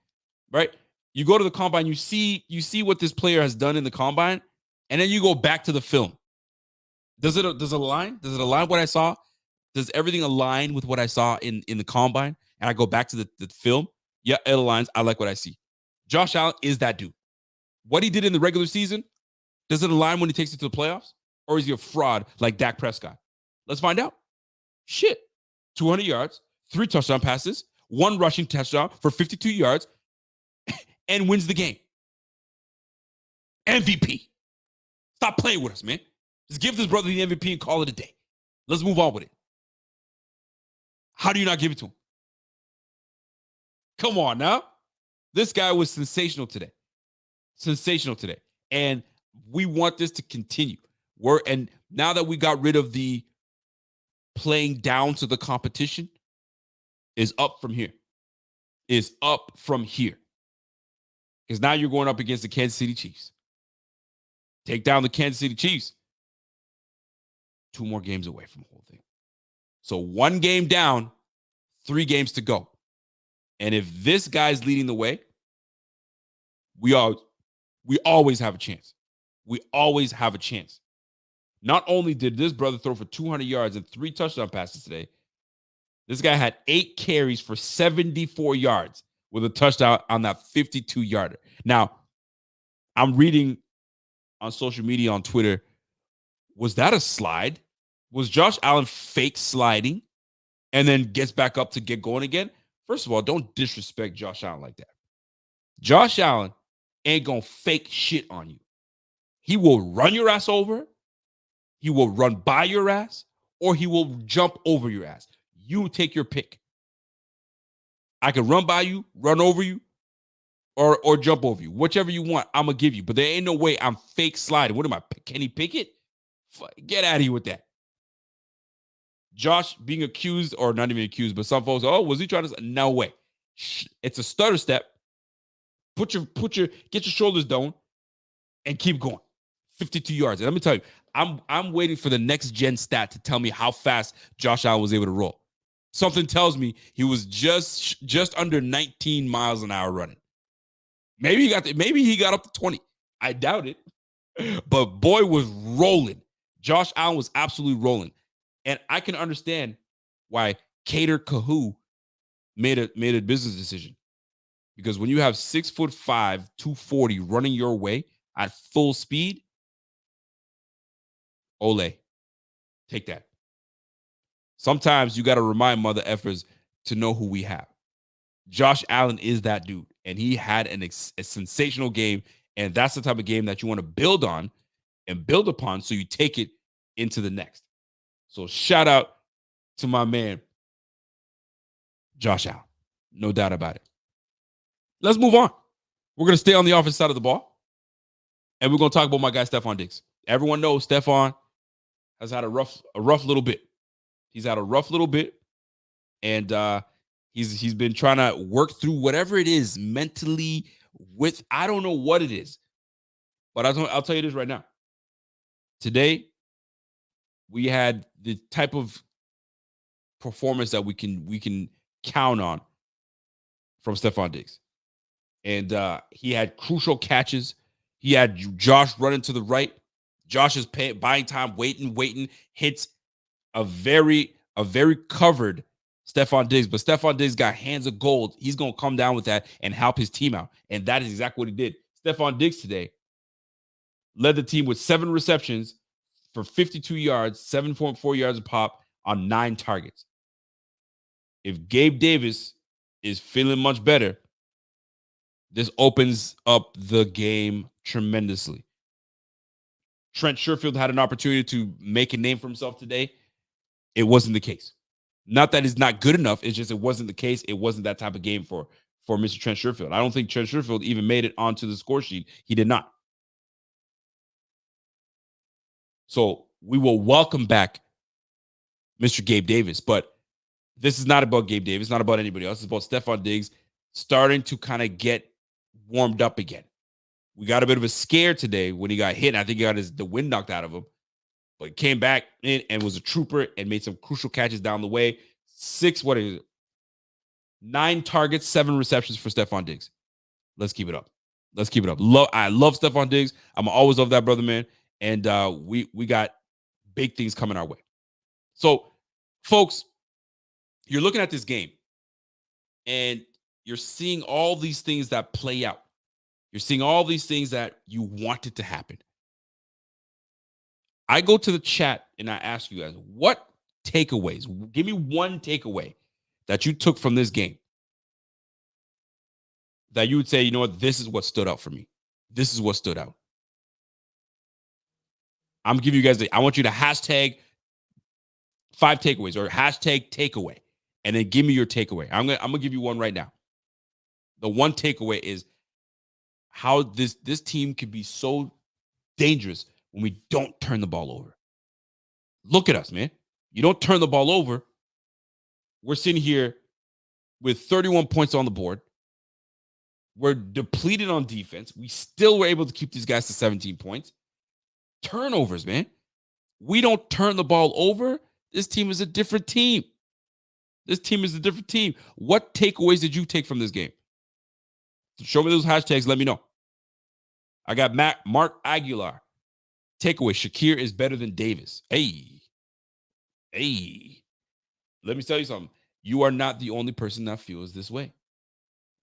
right? You go to the combine, you see what this player has done in the combine, and then you go back to the film. Does it align? Does it align what I saw? Does everything align with what I saw in the combine? And I go back to the film? Yeah, it aligns. I like what I see. Josh Allen is that dude. What he did in the regular season, does it align when he takes it to the playoffs? Or is he a fraud like Dak Prescott? Let's find out. Shit. 200 yards, 3 touchdown passes, 1 rushing touchdown for 52 yards, and wins the game. MVP. Stop playing with us, man. Just give this brother the MVP and call it a day. Let's move on with it. How do you not give it to him? Come on now. This guy was sensational today. And we want this to continue. And now that we got rid of the playing down to the competition, is up from here. Because now you're going up against the Kansas City Chiefs. Take down the Kansas City Chiefs. 2 more games away from the whole thing. So 1 game down, 3 games to go. And if this guy's leading the way, we always have a chance. We always have a chance. Not only did this brother throw for 200 yards and 3 touchdown passes today, this guy had 8 carries for 74 yards with a touchdown on that 52-yarder. Now, I'm reading on social media, on Twitter, was that a slide? Was Josh Allen fake sliding and then gets back up to get going again? First of all, don't disrespect Josh Allen like that. Josh Allen ain't going to fake shit on you. He will run your ass over, he will run by your ass, or he will jump over your ass. You take your pick. I can run by you, run over you, or jump over you. Whichever you want, I'm going to give you. But there ain't no way I'm fake sliding. What am I, Kenny Pickett? Get out of here with that. Josh being accused, or not even accused, but some folks, was he trying to? No way. It's a stutter step. Get your shoulders down and keep going. 52 yards. And let me tell you, I'm waiting for the next gen stat to tell me how fast Josh Allen was able to roll. Something tells me he was just under 19 miles an hour running. Maybe he got up to 20. I doubt it. But boy was rolling. Josh Allen was absolutely rolling. And I can understand why Cater Kahoo made a business decision. Because when you have 6'5", 240 running your way at full speed, ole, take that. Sometimes you got to remind mother effers to know who we have. Josh Allen is that dude, and he had a sensational game, and that's the type of game that you want to build on and build upon so you take it into the next. So shout out to my man, Josh Allen. No doubt about it. Let's move on. We're going to stay on the offensive side of the ball, and we're going to talk about my guy, Stefon Diggs. Everyone knows Stefon has had a rough little bit. He's had a rough little bit, and he's been trying to work through whatever it is mentally with, I don't know what it is, but I'll tell you this right now. Today, we had the type of performance that we can count on from Stefon Diggs. And he had crucial catches. He had Josh running to the right. Josh is buying time, waiting, hits a very covered Stefon Diggs. But Stefon Diggs got hands of gold. He's going to come down with that and help his team out. And that is exactly what he did. Stefon Diggs today led the team with 7 receptions for 52 yards, 7.4 yards a pop on 9 targets. If Gabe Davis is feeling much better, this opens up the game tremendously. Trent Sherfield had an opportunity to make a name for himself today. It wasn't the case. Not that it's not good enough. It's just it wasn't the case. It wasn't that type of game for Mr. Trent Sherfield. I don't think Trent Sherfield even made it onto the score sheet. He did not. So we will welcome back Mr. Gabe Davis. But this is not about Gabe Davis. It's not about anybody else. It's about Stefon Diggs starting to kind of get warmed up again. We got a bit of a scare today when he got hit. And I think he got the wind knocked out of him. But he came back in and was a trooper and made some crucial catches down the way. 9 targets, 7 receptions for Stefon Diggs. Let's keep it up. I love Stefon Diggs. I'm always love that brother, man. And we got big things coming our way. So, folks, you're looking at this game and you're seeing all these things that play out. You're seeing all these things that you wanted to happen. I go to the chat and I ask you guys, what takeaways? Give me one takeaway that you took from this game that you would say, you know what, this is what stood out for me. This is what stood out. I'm giving you guys I want you to hashtag 5 takeaways or hashtag takeaway, and then give me your takeaway. I'm gonna give you one right now. The one takeaway is how this team can be so dangerous when we don't turn the ball over. Look at us, man. You don't turn the ball over. We're sitting here with 31 points on the board. We're depleted on defense. We still were able to keep these guys to 17 points. Turnovers, man. We don't turn the ball over. This team is a different team. What takeaways did you take from this game? Show me those hashtags. Let me know. I got Mark Aguilar. Takeaway, Shakir is better than Davis. Hey. Let me tell you something. You are not the only person that feels this way.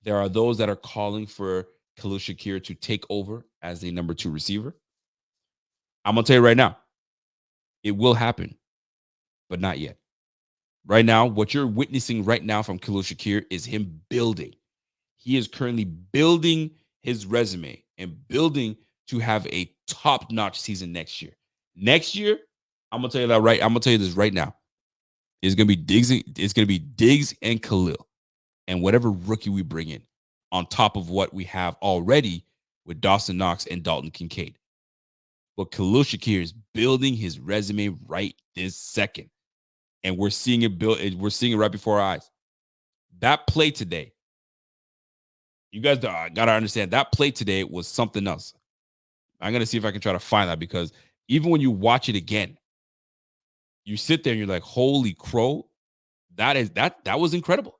There are those that are calling for Khalil Shakir to take over as the number 2 receiver. I'm going to tell you right now, it will happen, but not yet. Right now, what you're witnessing right now from Khalil Shakir is him building. He is currently building his resume and building to have a top-notch season next year. Next year, I'm going to tell you that right. I'm going to tell you this right now. It's going to be Diggs and Khalil and whatever rookie we bring in on top of what we have already with Dawson Knox and Dalton Kincaid. But Khalil Shakir is building his resume right this second. And we're seeing it build. We're seeing it right before our eyes. That play today, you guys got to understand, that play today was something else. I'm going to see if I can try to find that, because even when you watch it again, you sit there and you're like, holy crow, that was incredible.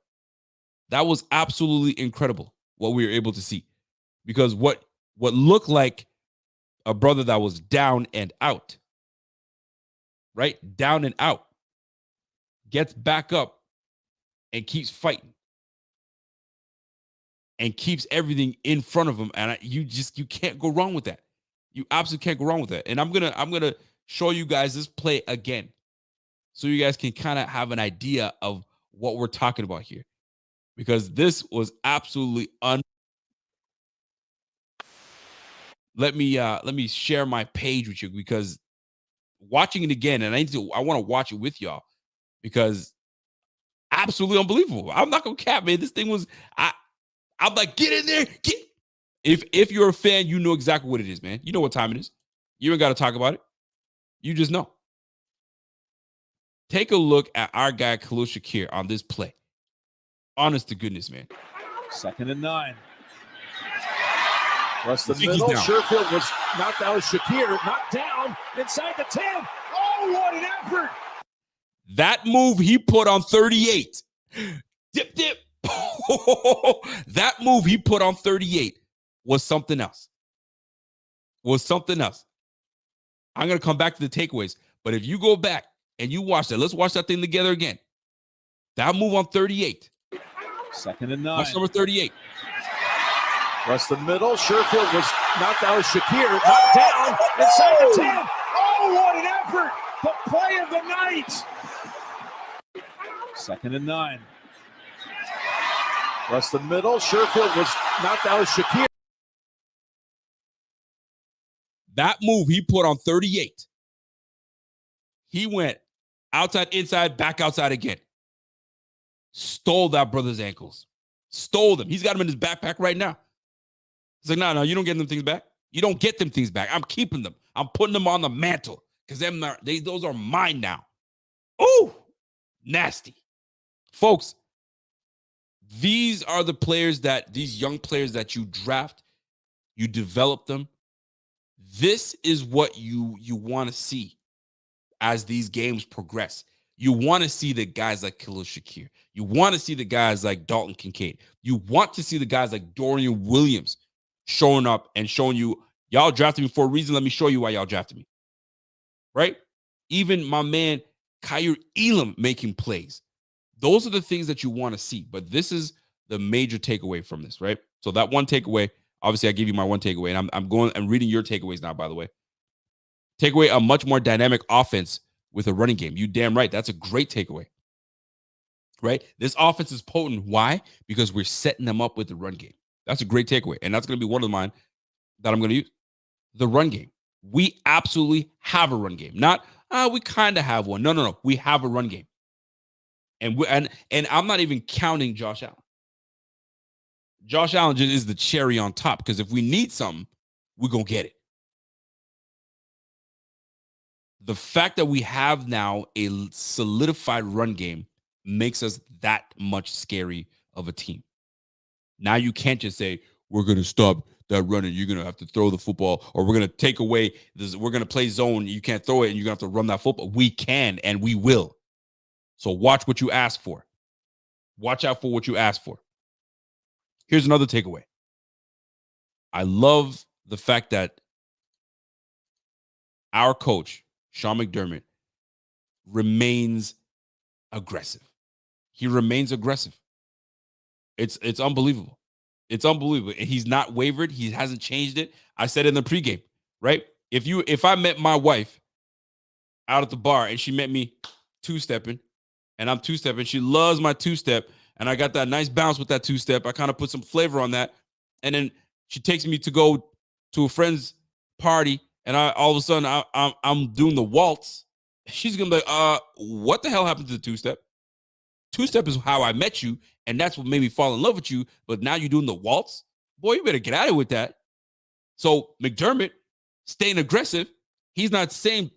That was absolutely incredible what we were able to see. Because what looked like a brother that was down and out, right? Down and out, gets back up and keeps fighting and keeps everything in front of him. And you can't go wrong with that. You absolutely can't go wrong with that. And I'm gonna show you guys this play again, so you guys can kind of have an idea of what we're talking about here, because this was absolutely Let me share my page with you, because watching it again, and I want to watch it with y'all, because absolutely unbelievable. I'm not gonna cap, man. This thing was I'm like, get in there, get. If you're a fan, you know exactly what it is, man. You know what time it is. You ain't got to talk about it. You just know. Take a look at our guy Khalil Shakir on this play. Honest to goodness, man.
2nd and 9. Plus the middle. Sherfield was knocked out. Shakir knocked down inside the 10. Oh, what an effort!
That move he put on 38. Dip. That move he put on 38 was something else. I'm going to come back to the takeaways. But if you go back and you watch that, let's watch that thing together again. That move on 38.
2nd and 9.
Watch number 38.
Plus the middle. Sherfield was knocked out. Shakir knocked down inside the 10. Oh, what an effort! The play of the night. 2nd and 9. Plus the middle. Sherfield was knocked out. Shakir.
That move he put on 38. He went outside, inside, back outside again. Stole that brother's ankles. Stole them. He's got them in his backpack right now. He's like, no, you don't get them things back. You don't get them things back. I'm keeping them. I'm putting them on the mantle, because those are mine now. Ooh, nasty. Folks, these are the players these young players that you draft, you develop them. This is what you want to see as these games progress. You want to see the guys like Khalil Shakir. You want to see the guys like Dalton Kincaid. You want to see the guys like Dorian Williams showing up and showing you, y'all drafted me for a reason. Let me show you why y'all drafted me. Right? Even my man Kyer Elam making plays. Those are the things that you want to see. But this is the major takeaway from this, right? So that one takeaway, obviously I gave you my one takeaway, and I'm reading your takeaways now, by the way. Takeaway, a much more dynamic offense with a running game. You damn right. That's a great takeaway. Right? This offense is potent. Why? Because we're setting them up with the run game. That's a great takeaway. And that's going to be one of mine that I'm going to use. The run game. We absolutely have a run game. Not, we kind of have one. No. We have a run game. And I'm not even counting Josh Allen. Josh Allen just is the cherry on top, because if we need something, we're going to get it. The fact that we have now a solidified run game makes us that much scary of a team. Now you can't just say, we're going to stop that running. You're going to have to throw the football, or we're going to take away this. We're going to play zone. You can't throw it, and you're going to have to run that football. We can, and we will. So watch what you ask for. Watch out for what you ask for. Here's another takeaway. I love the fact that our coach, Sean McDermott, remains aggressive. He remains aggressive. It's unbelievable. It's unbelievable. And he's not wavered. He hasn't changed it. I said in the pregame, right? If I met my wife out at the bar and she met me two-stepping, and I'm two-stepping, she loves my two-step, and I got that nice bounce with that two-step. I kind of put some flavor on that. And then she takes me to go to a friend's party, and all of a sudden I'm doing the waltz. She's gonna be like, what the hell happened to the two-step? Two-step is how I met you, and that's what made me fall in love with you. But now you're doing the waltz? Boy, you better get out of it with that. So McDermott staying aggressive. He's not staying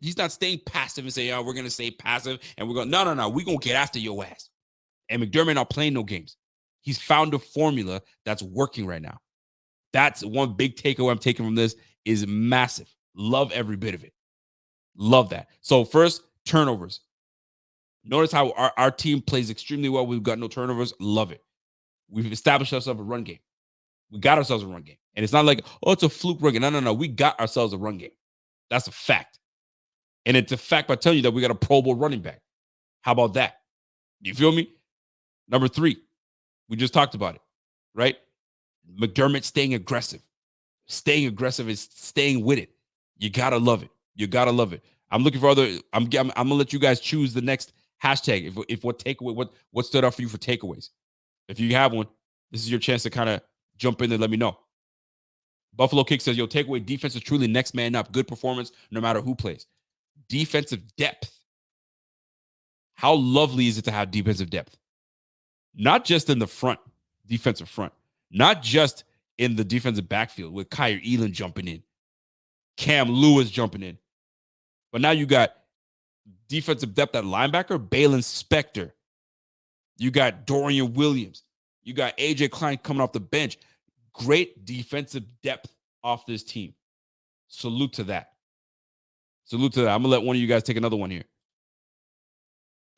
passive and saying, oh, we're gonna stay passive and we're gonna no. We're gonna get after your ass. And McDermott not playing no games. He's found a formula that's working right now. That's one big takeaway I'm taking from this. is massive. Love every bit of it. Love that. So first, turnovers. Notice how our team plays extremely well. We've got no turnovers. Love it. We've established ourselves a run game. We got ourselves a run game. And it's not like, oh, it's a fluke run game. No. We got ourselves a run game. That's a fact. And it's a fact by telling you that we got a Pro Bowl running back. How about that? You feel me? Number 3, we just talked about it, right? McDermott staying aggressive. Staying aggressive is staying with it. You got to love it. You got to love it. I'm looking for other, I'm going to let you guys choose the next hashtag. If what takeaway, what stood out for you for takeaways? If you have one, this is your chance to kind of jump in and let me know. Buffalo Kick says, yo, takeaway, defense is truly next man up. Good performance no matter who plays. Defensive depth. How lovely is it to have defensive depth? Not just in the front, defensive front. Not just in the defensive backfield with Kyer Elam jumping in. Cam Lewis jumping in. But now you got defensive depth at linebacker, Balin Spector. You got Dorian Williams. You got AJ Klein coming off the bench. Great defensive depth off this team. Salute to that. Salute to that. I'm going to let one of you guys take another one here.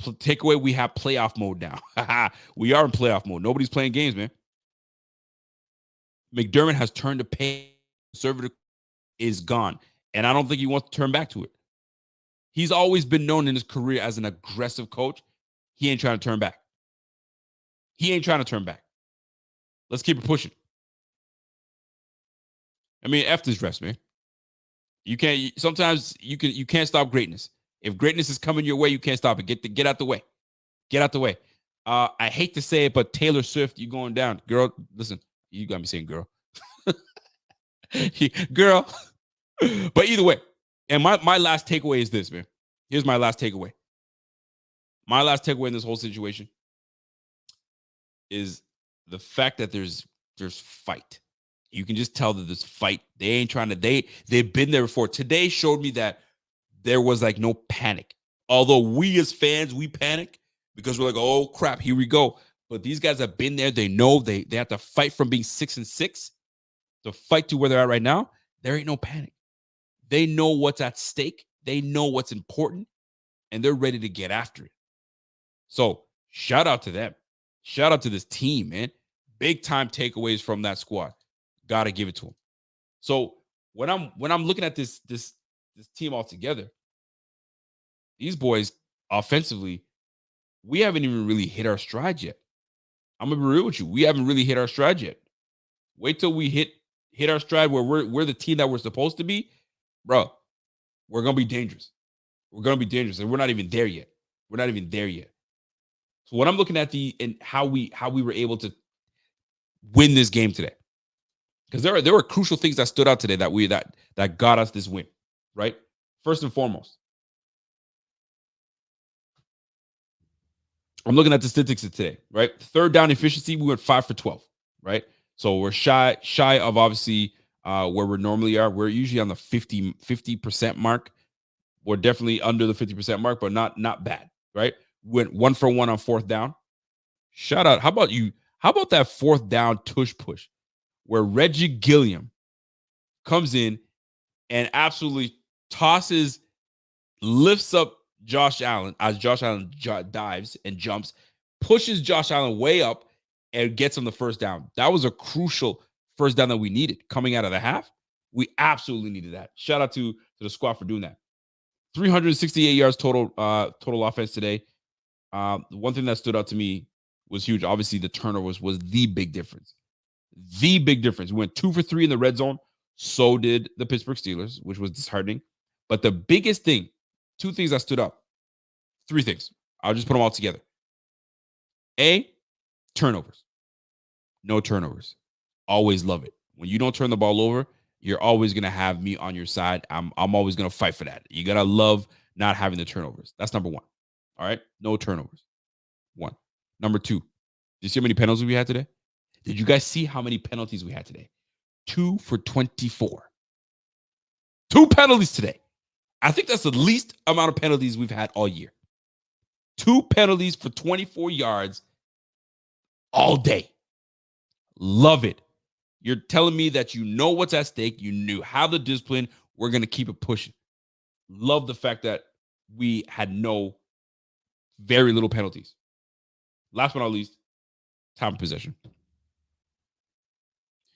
Takeaway, we have playoff mode now. We are in playoff mode. Nobody's playing games, man. McDermott has turned the page. Conservative is gone. And I don't think he wants to turn back to it. He's always been known in his career as an aggressive coach. He ain't trying to turn back. He ain't trying to turn back. Let's keep it pushing. I mean, F this refs, man. You can't stop greatness. If greatness is coming your way, you can't stop it. Get out the way. Get out the way. I hate to say it, but Taylor Swift, you going down. Girl, listen, you got me saying girl. Girl. But either way, and my last takeaway is this, man. Here's my last takeaway. My last takeaway in this whole situation is the fact that there's fight. You can just tell that there's fight. They ain't trying to, they've been there before. Today showed me that there was like no panic. Although we as fans, we panic because we're like, oh crap, here we go. But these guys have been there. They know they have to fight from being 6-6 to fight to where they're at right now. There ain't no panic. They know what's at stake. They know what's important, and they're ready to get after it. So shout out to them. Shout out to this team, man. Big time takeaways from that squad. Gotta give it to them. So when I'm looking at this team all together, these boys offensively, we haven't even really hit our stride yet. I'm gonna be real with you. We haven't really hit our stride yet. Wait till we hit our stride where we're the team that we're supposed to be, bro. We're gonna be dangerous. We're gonna be dangerous, and we're not even there yet. We're not even there yet. So when I'm looking at how we were able to win this game today, because there were crucial things that stood out today that got us this win, right? First and foremost, I'm looking at the statistics of today, right? Third down efficiency, we went 5 for 12, right? So we're shy of obviously where we normally are. We're usually on the 50% mark. We're definitely under the 50% mark, but not bad, right? Went 1 for 1 on fourth down. Shout out. How about you? How about that fourth down tush push where Reggie Gilliam comes in and absolutely lifts up Josh Allen as Josh Allen dives and jumps, pushes Josh Allen way up and gets him the first down. That was a crucial first down that we needed coming out of the half. We absolutely needed that. Shout out to the squad for doing that. 368 yards total offense today. The one thing that stood out to me was huge. Obviously, the turnovers was the big difference. The big difference. We went 2 for 3 in the red zone. So did the Pittsburgh Steelers, which was disheartening. But the biggest thing, 2 things that stood up. 3 things. I'll just put them all together. A, turnovers. No turnovers. Always love it. When you don't turn the ball over, you're always going to have me on your side. I'm always going to fight for that. You got to love not having the turnovers. That's number 1. All right? No turnovers. 1. Number 2. Did you see how many penalties we had today? Did you guys see how many penalties we had today? 2 for 24. 2 penalties today. I think that's the least amount of penalties we've had all year. 2 penalties for 24 yards all day. Love it. You're telling me that you know what's at stake. You knew how the discipline. We're going to keep it pushing. Love the fact that we had very little penalties. Last but not least, time of possession.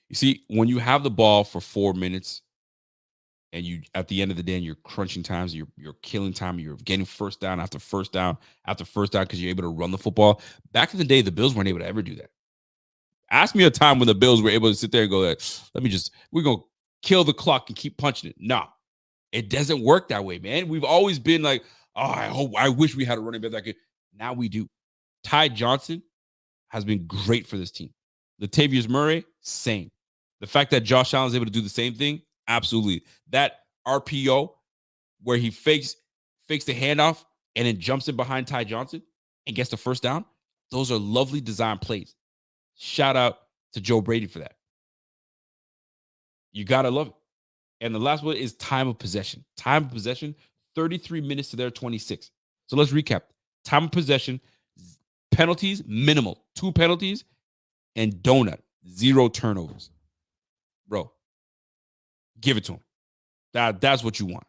You see, when you have the ball for 4 minutes and you at the end of the day and you're crunching times, you're killing time, you're getting first down after first down after first down because you're able to run the football. Back in the day, the Bills weren't able to ever do that. Ask me a time when the Bills were able to sit there and go, we're going to kill the clock and keep punching it. No, it doesn't work that way, man. We've always been like, I wish we had a running back that could. Now we do. Ty Johnson has been great for this team. Latavius Murray, same. The fact that Josh Allen is able to do the same thing, absolutely. That RPO where he fakes the handoff and then jumps in behind Ty Johnson and gets the first down, those are lovely design plays. Shout out to Joe Brady for that. You got to love it. And the last one is time of possession. Time of possession, 33 minutes to their 26. So let's recap. Time of possession, penalties, minimal. 2 penalties, and donut. 0 turnovers. Bro, give it to him. That's what you want.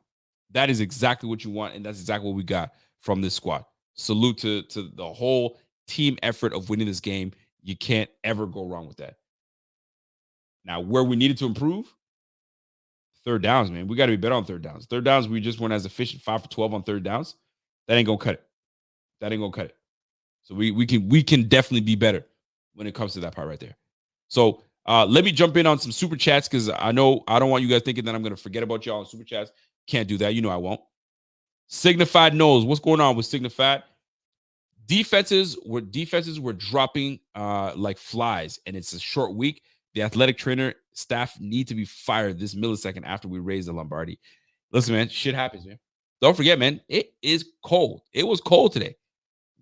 That is exactly what you want, and that's exactly what we got from this squad. Salute to the whole team effort of winning this game. You can't ever go wrong with that. Now, where we needed to improve, third downs, man. We got to be better on third downs. Third downs, we just weren't as efficient, 5 for 12 on third downs. That ain't going to cut it. That ain't going to cut it. So we can definitely be better when it comes to that part right there. So let me jump in on some super chats because I know I don't want you guys thinking that I'm going to forget about y'all on super chats. Can't do that. You know I won't. Signified knows what's going on with Signified. Defenses were dropping like flies, and it's a short week. The athletic trainer staff need to be fired this millisecond after we raise the Lombardi. Listen, man, shit happens, man. Don't forget, man, it is cold. It was cold today.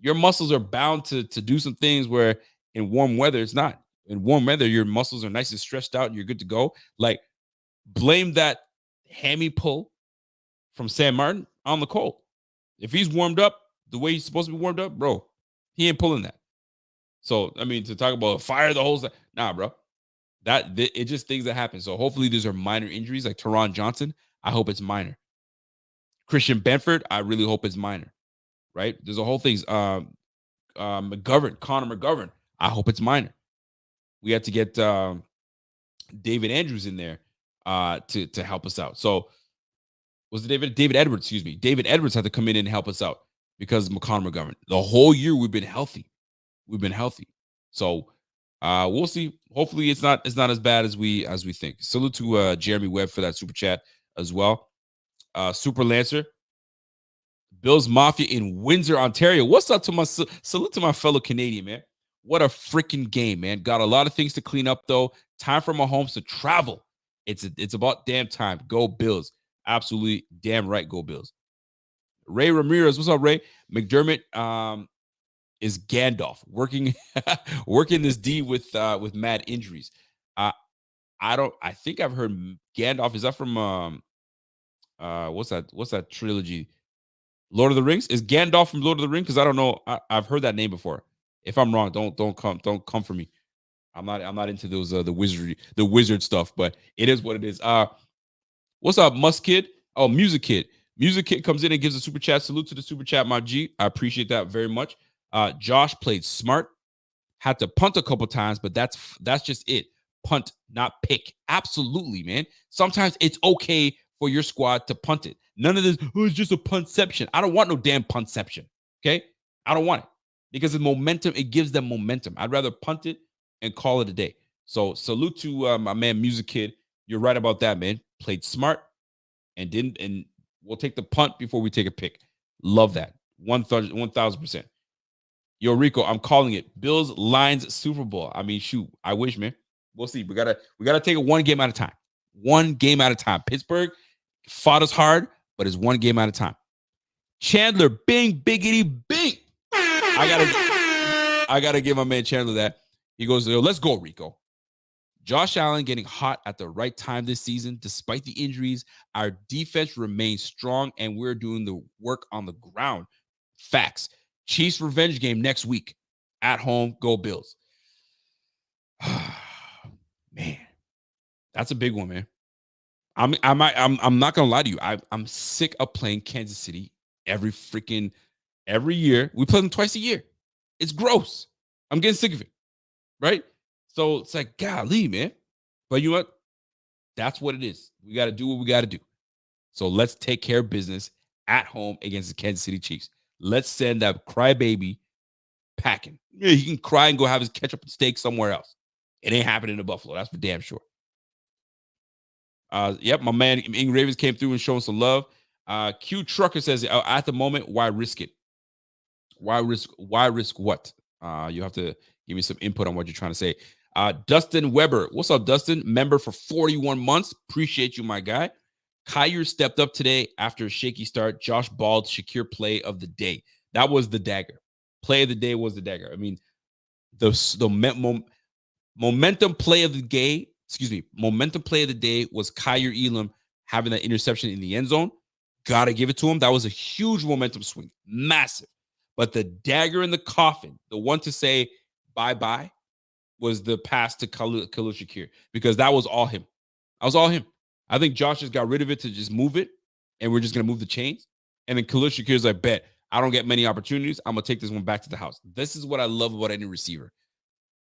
Your muscles are bound to do some things where in warm weather, it's not. In warm weather, your muscles are nice and stretched out and you're good to go. Like, blame that hammy pull from Sam Martin on the cold. If he's warmed up the way he's supposed to be warmed up, bro, he ain't pulling that. So, I mean, to talk about fire the whole side, nah, bro. It's just things that happen. So hopefully these are minor injuries like Teron Johnson. I hope it's minor. Christian Benford, I really hope it's minor. Right? There's a whole thing. Connor McGovern, I hope it's minor. We had to get David Andrews in there to help us out. So was it David Edwards, excuse me. David Edwards had to come in and help us out because of Connor McGovern. The whole year we've been healthy. So we'll see. Hopefully it's not as bad as we think. Salute to Jeremy Webb for that super chat as well. Super Lancer. Bills Mafia in Windsor, Ontario. What's up to my salute to my fellow Canadian, man. What a freaking game, man. Got a lot of things to clean up, though. Time for Mahomes to travel. It's about damn time. Go Bills. Absolutely damn right, go Bills. Ray Ramirez, what's up, Ray? McDermott is Gandalf working this D with mad injuries. I think I've heard Gandalf. Is that from what's that trilogy? Lord of the Rings? Is Gandalf from Lord of the Rings? Because I don't know. I've heard that name before. If I'm wrong, don't come for me. I'm not into those the wizard stuff, but it is what it is. What's up, Musk Kid? Oh, Music Kid. Music Kid comes in and gives a super chat. Salute to the super chat, my G. I appreciate that very much. Josh played smart. Had to punt a couple times, but that's just it. Punt, not pick. Absolutely, man. Sometimes it's okay for your squad to punt it. None of this, it's just a puntception. I don't want no damn puntception, okay? I don't want it because the momentum, it gives them momentum. I'd rather punt it and call it a day. So salute to my man Music Kid. You're right about that, man. Played smart and we'll take the punt before we take a pick. Love that. 1,000%. Yo, Rico, I'm calling it. Bills Lions Super Bowl. I mean, shoot, I wish, man. We'll see. We gotta take it one game at a time. One game at a time. Pittsburgh fought us hard, but it's one game at a time. Chandler, bing, biggity, bing. I gotta give my man Chandler that. He goes, let's go, Rico. Josh Allen getting hot at the right time this season. Despite the injuries, our defense remains strong, and we're doing the work on the ground. Facts. Chiefs revenge game next week. At home, go Bills. Man, That's a big one, man. I'm not gonna lie to you. I'm sick of playing Kansas City every year. We play them twice a year. It's gross. I'm getting sick of it. Right? So it's like, golly, man. But you know what? That's what it is. We got to do what we got to do. So let's take care of business at home against the Kansas City Chiefs. Let's send that crybaby packing. Yeah, he can cry and go have his ketchup and steak somewhere else. It ain't happening in Buffalo. That's for damn sure. Yep, my man Ing Ravens came through and showing some love. Q Trucker says, at the moment, why risk it? Why risk what? You have to give me some input on what you're trying to say. Dustin Weber. What's up, Dustin? Member for 41 months. Appreciate you, my guy. Kyer stepped up today after a shaky start. Josh Bald, Shakir play of the day. That was the dagger. Play of the day was the dagger. I mean, the momentum play of the day, momentum play of the day was Kyer Elam having that interception in the end zone. Gotta give it to him. That was a huge momentum swing. Massive. But the dagger in the coffin, the one to say bye-bye, was the pass to Khalil Shakir, because that was all him. That was all him. I think Josh just got rid of it to just move it, and we're just going to move the chains. And then Khalil Shakir's like, bet, I don't get many opportunities. I'm going to take this one back to the house. This is what I love about any receiver.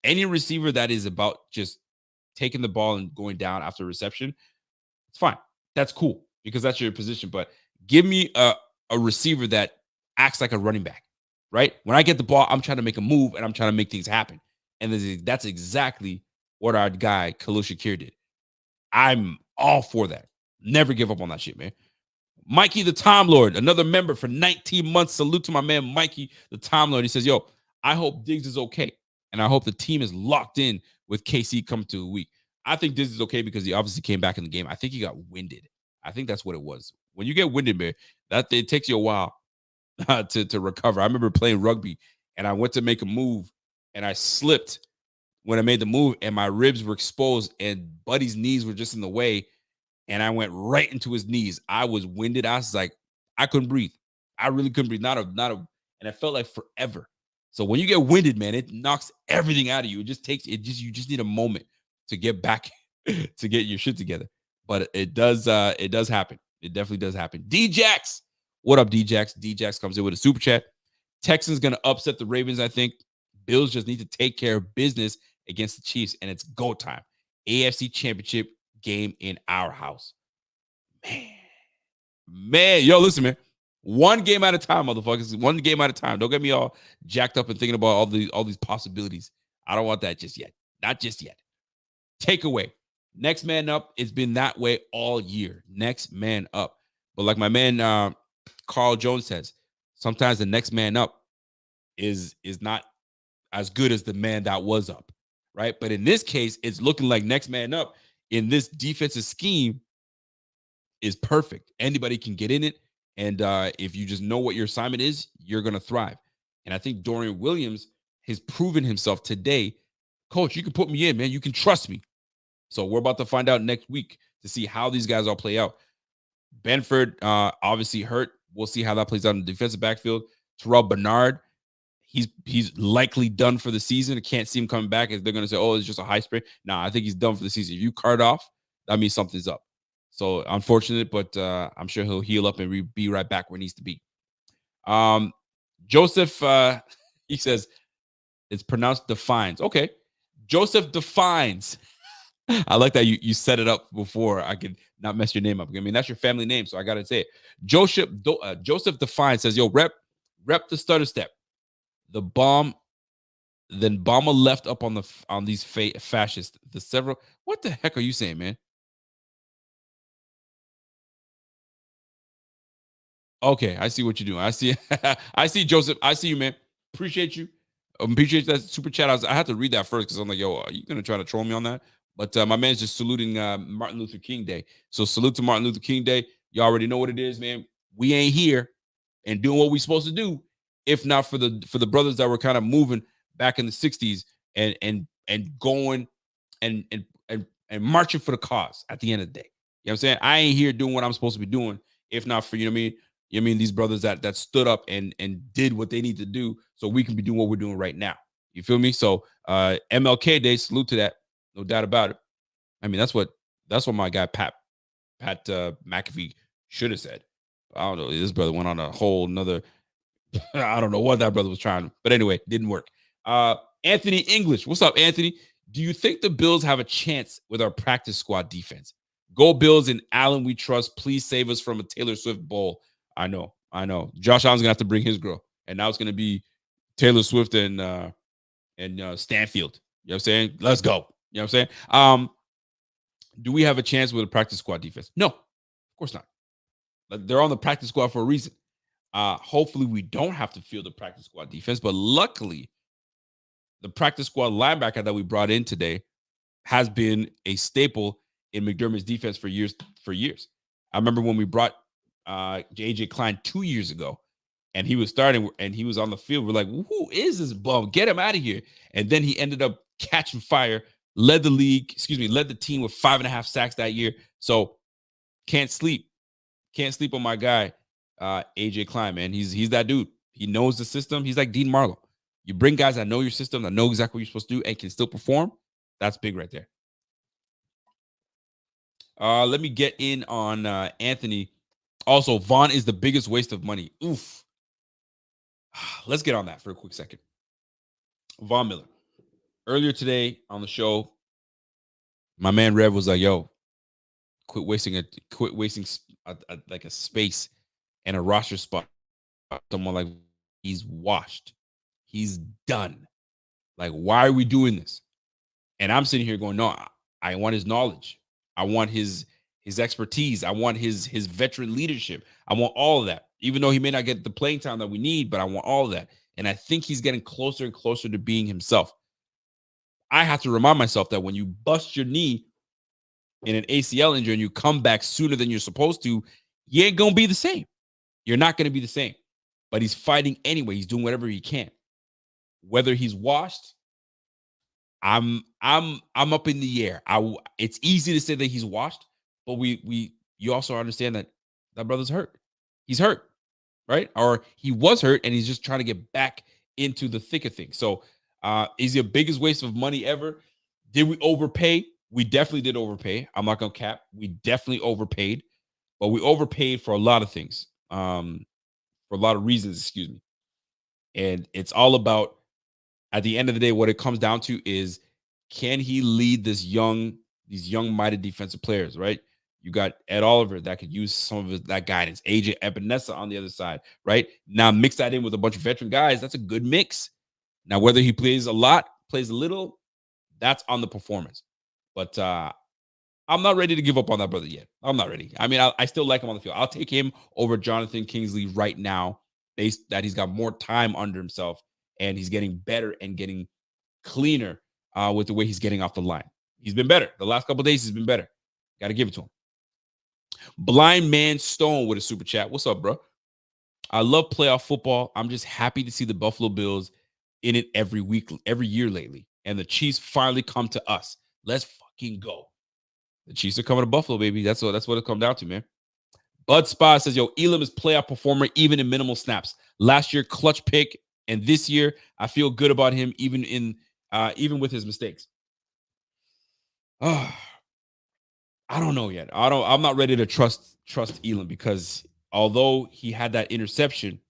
Any receiver that is about just taking the ball and going down after reception, it's fine. That's cool because that's your position. But give me a receiver that acts like a running back, right? When I get the ball, I'm trying to make a move and I'm trying to make things happen. And that's exactly what our guy Khalil Shakir did. I'm all for that. Never give up on that shit, man. Mikey the Time Lord, another member for 19 months. Salute to my man Mikey the Time Lord. He says, yo, I hope Diggs is okay. And I hope the team is locked in with KC come to a week. I think Diggs is okay because he obviously came back in the game. I think he got winded. I think that's what it was. When you get winded, man, it takes you a while to recover. I remember playing rugby and I went to make a move and I slipped when I made the move and my ribs were exposed and Buddy's knees were just in the way. And I went right into his knees. I was winded. I was like, I couldn't breathe. I really couldn't breathe. And it felt like forever. So when you get winded, man, it knocks everything out of you. You just need a moment to get back, to get your shit together. But it does happen. It definitely does happen. D-Jax. What up, D-Jax? D-Jax comes in with a super chat. Texans going to upset the Ravens, I think. Bills just need to take care of business against the Chiefs, and it's go time. AFC Championship game in our house. Man, yo, listen, man. One game at a time, motherfuckers. One game at a time. Don't get me all jacked up and thinking about all these possibilities. I don't want that just yet. Not just yet. Takeaway. Next man up. It's been that way all year. Next man up. But like my man Carl Jones says, sometimes the next man up is not as good as the man that was up, right? But in this case, it's looking like next man up in this defensive scheme is perfect. Anybody can get in it. And if you just know what your assignment is, you're going to thrive. And I think Dorian Williams has proven himself today. Coach, you can put me in, man. You can trust me. So we're about to find out next week to see how these guys all play out. Benford obviously hurt. We'll see how that plays out in the defensive backfield. Terrell Bernard, he's likely done for the season. I can't see him coming back. They're going to say, oh, it's just a high sprain. Nah, I think he's done for the season. If you card off, that means something's up. So unfortunate, but I'm sure he'll heal up and be right back where he needs to be. Joseph, he says, it's pronounced Defines. Okay. Joseph Defines. I like that you set it up before I could not mess your name up. I mean, that's your family name, so I got to say it. Joseph Defines says, yo, rep the stutter step. The bomb, then Bama left up on these fascists. What the heck are you saying, man? Okay, I see what you're doing. I see Joseph. I see you, man. Appreciate you. Appreciate that super chat. I had to read that first because I'm like, yo, are you gonna try to troll me on that? But my man's just saluting Martin Luther King Day. So salute to Martin Luther King Day. You already know what it is, man. We ain't here and doing what we supposed to do if not for the brothers that were kind of moving back in the 60s and going and marching for the cause at the end of the day. You know what I'm saying? I ain't here doing what I'm supposed to be doing if not for, you know what I mean? You know what I mean? These brothers that stood up and did what they need to do so we can be doing what we're doing right now. You feel me? So MLK Day, salute to that. No doubt about it. I mean, that's what That's what my guy Pat McAfee should have said. I don't know. This brother went on a whole nother. I don't know what that brother was trying, but anyway, didn't work. Anthony English, what's up, Anthony? Do you think the Bills have a chance with our practice squad defense? Go Bills and Allen, we trust. Please save us from a Taylor Swift bowl. I know. Josh Allen's gonna have to bring his girl, and now it's gonna be Taylor Swift and Stanfield. You know what I'm saying? Let's go. You know what I'm saying? Do we have a chance with a practice squad defense? No, of course not. They're on the practice squad for a reason. Hopefully we don't have to field the practice squad defense, but luckily the practice squad linebacker that we brought in today has been a staple in McDermott's defense for years. I remember when we brought AJ Klein 2 years ago, and he was starting and he was on the field. We're like, who is this bum? Get him out of here. And then he ended up catching fire, led the team with 5.5 sacks that year. So can't sleep on my guy, AJ Klein, man. He's that dude. He knows the system. He's like Dean Marlowe. You bring guys that know your system, that know exactly what you're supposed to do, and can still perform. That's big right there. Let me get in on Anthony. Also, Vaughn is the biggest waste of money. Oof. Let's get on that for a quick second. Von Miller. Earlier today on the show, my man Rev was like, yo, quit wasting a space and a roster spot. Someone like, he's washed. He's done. Like, why are we doing this? And I'm sitting here going, no, I want his knowledge. I want his expertise. I want his veteran leadership. I want all of that. Even though he may not get the playing time that we need, but I want all of that. And I think he's getting closer and closer to being himself. I have to remind myself that when you bust your knee in an ACL injury and you come back sooner than you're supposed to, you ain't going to be the same. You're not going to be the same. But he's fighting anyway. He's doing whatever he can. Whether he's washed, I'm up in the air. It's easy to say that he's washed, but you also understand that brother's hurt. He's hurt, right? Or he was hurt and he's just trying to get back into the thick of things. So is he the biggest waste of money ever? Did we overpay? We definitely did overpay. I'm not gonna cap. We definitely overpaid, but we overpaid for a lot of things, for a lot of reasons. Excuse me. And it's all about, at the end of the day, what it comes down to is, can he lead these young-minded defensive players? Right? You got Ed Oliver that could use some of that guidance. AJ Epinesa on the other side. Right? Now mix that in with a bunch of veteran guys. That's a good mix. Now, whether he plays a lot, plays a little, that's on the performance. But I'm not ready to give up on that brother yet. I'm not ready. I mean, I still like him on the field. I'll take him over Jonathan Kingsley right now, based that he's got more time under himself and he's getting better and getting cleaner with the way he's getting off the line. He's been better. The last couple of days, he's been better. Got to give it to him. Blind Man Stone with a super chat. What's up, bro? I love playoff football. I'm just happy to see the Buffalo Bills in it every year lately. And the Chiefs finally come to us. Let's fucking go. The Chiefs are coming to Buffalo, baby. That's what it comes down to, man. Bud Spa says, yo, Elam is playoff performer even in minimal snaps. Last year, clutch pick. And this year, I feel good about him even with his mistakes. I don't know yet. I'm not ready to trust Elam, because although he had that interception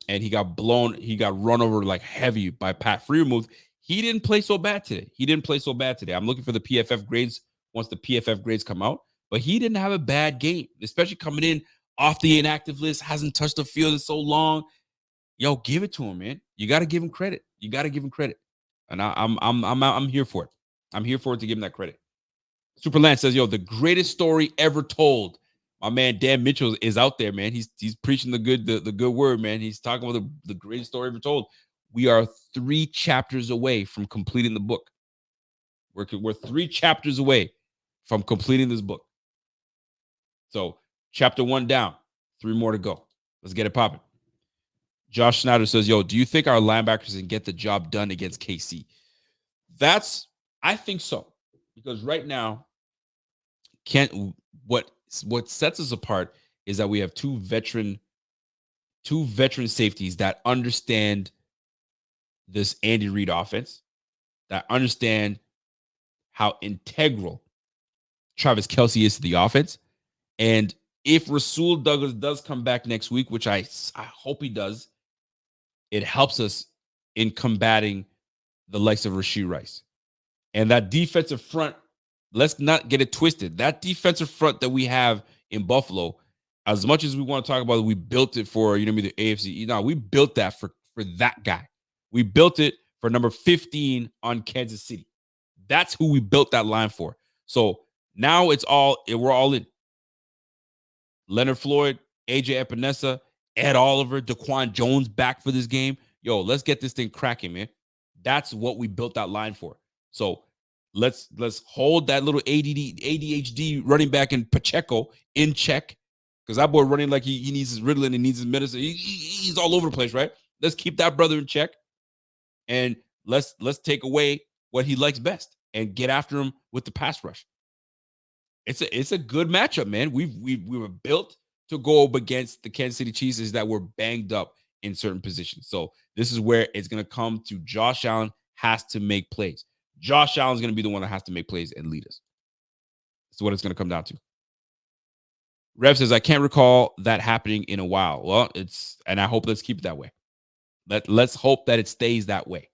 and he got run over like heavy by Pat Freiermuth, he didn't play so bad today. I'm looking for the PFF grades once the PFF grades come out, but he didn't have a bad game, especially coming in off the inactive list, hasn't touched the field in so long. Yo, give it to him, man. You got to give him credit. And I'm here for it. I'm here for it to give him that credit. Super Lance says, yo, the greatest story ever told. My man Dan Mitchell is out there, man. He's preaching the good word, man. He's talking about the greatest story ever told. We are 3 chapters away from completing the book. We're 3 chapters away from completing this book. So chapter 1 down, 3 more to go. Let's get it popping. Josh Snyder says, yo, do you think our linebackers can get the job done against KC? I think so. Because right now, what sets us apart is that we have two veteran safeties that understand this Andy Reid offense, that understand how integral Travis Kelce is to the offense. And if Rasul Douglas does come back next week, which I hope he does, it helps us in combating the likes of Rashee Rice. And that defensive front, let's not get it twisted. That defensive front that we have in Buffalo, as much as we want to talk about it, we built it for, the AFC. No, we built that for that guy. We built it for number 15 on Kansas City. That's who we built that line for. So now we're all in. Leonard Floyd, AJ Epinesa, Ed Oliver, Daquan Jones back for this game. Yo, let's get this thing cracking, man. That's what we built that line for. So let's hold that little ADHD running back in Pacheco in check, because that boy running like he needs his Ritalin and needs his medicine. He's all over the place, right? Let's keep that brother in check, and let's take away what he likes best and get after him with the pass rush. It's a good matchup, man. We were built to go up against the Kansas City Chiefs that were banged up in certain positions. So this is where it's going to come to Josh Allen has to make plays. Josh Allen's going to be the one that has to make plays and lead us. That's what it's going to come down to. Rev says, I can't recall that happening in a while. Well, and I hope let's keep it that way. Let's hope that it stays that way.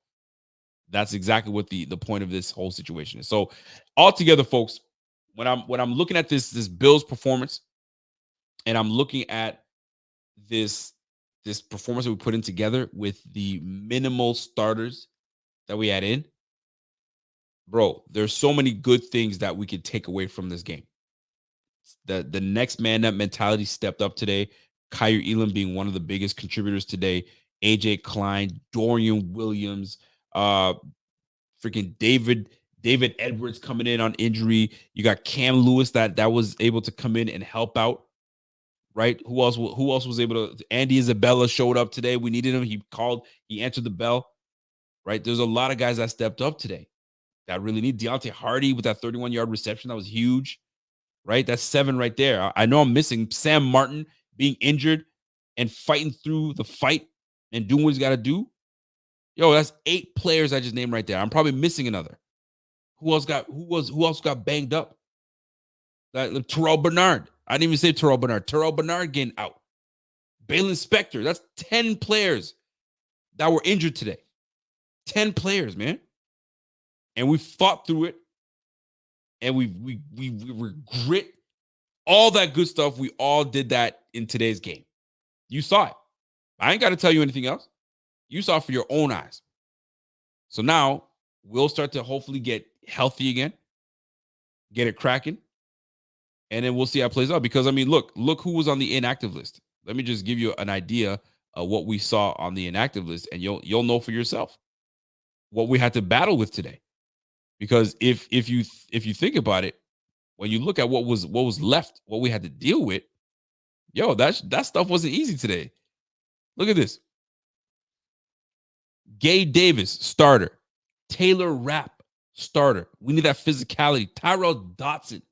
That's exactly what the point of this whole situation is. So altogether, folks, when I'm looking at this Bills performance, and I'm looking at this performance that we put in together with the minimal starters that we had in, bro, there's so many good things that we could take away from this game. The next man up mentality stepped up today. Kyer Elam being one of the biggest contributors today. AJ Klein, Dorian Williams, freaking David Edwards coming in on injury. You got Cam Lewis that was able to come in and help out. Right? Who else was able to? Andy Isabella showed up today. We needed him. He answered the bell. Right? There's a lot of guys that stepped up today that really need. Deontay Hardy with that 31-yard reception. That was huge. Right? That's 7 right there. I know I'm missing Sam Martin being injured and fighting through the fight and doing what he's got to do. Yo, that's 8 players I just named right there. I'm probably missing another. Who else got banged up? Terrell Bernard. I didn't even say Terrell Bernard. Terrell Bernard getting out. Balin Spector. That's 10 players that were injured today. 10 players, man. And we fought through it. And we were grit. All that good stuff. We all did that in today's game. You saw it. I ain't got to tell you anything else. You saw it for your own eyes. So now we'll start to hopefully get healthy again, get it cracking, and then we'll see how it plays out. Because, I mean, look who was on the inactive list. Let me just give you an idea of what we saw on the inactive list, and you'll know for yourself what we had to battle with today. Because if you think about it, when you look at what was left, what we had to deal with, yo, that stuff wasn't easy today. Look at this. Gabe Davis, starter. Taylor Rapp, starter. We need that physicality. Tyrell Dotson.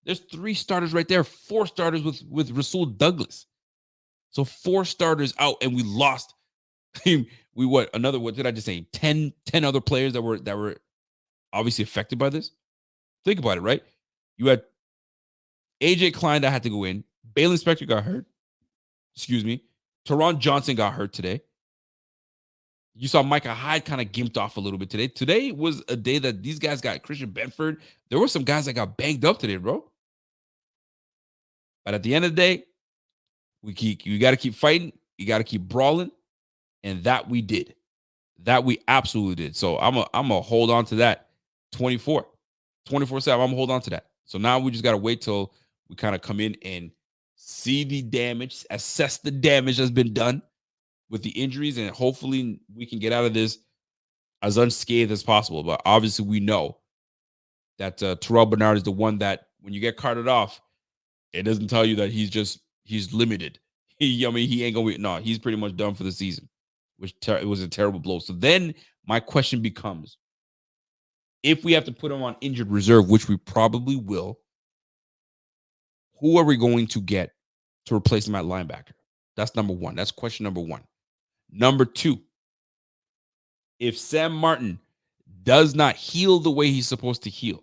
There's 3 starters right there. 4 starters with Rasul Douglas. So 4 starters out, and we lost. What did I just say? 10 other players that were obviously affected by this. Think about it, right? You had AJ Klein that had to go in. Balin Spector got hurt. Excuse me. Teron Johnson got hurt today. You saw Micah Hyde kind of gimped off a little bit today. Today was a day that these guys got Christian Benford. There were some guys that got banged up today, bro. But at the end of the day, you got to keep fighting. You got to keep brawling. And that we did. That we absolutely did. So I'm a hold on to that 24/7. I'm going to hold on to that. So now we just got to wait till we kind of come in and see the damage, assess the damage that's been done with the injuries, and hopefully we can get out of this as unscathed as possible. But obviously we know that Terrell Bernard is the one that when you get carted off, it doesn't tell you that he's limited. He ain't going to be, no, he's pretty much done for the season, which it was a terrible blow. So then my question becomes, if we have to put him on injured reserve, which we probably will, who are we going to get to replace him at linebacker? That's number 1. That's question number 1. Number 2, if Sam Martin does not heal the way he's supposed to heal,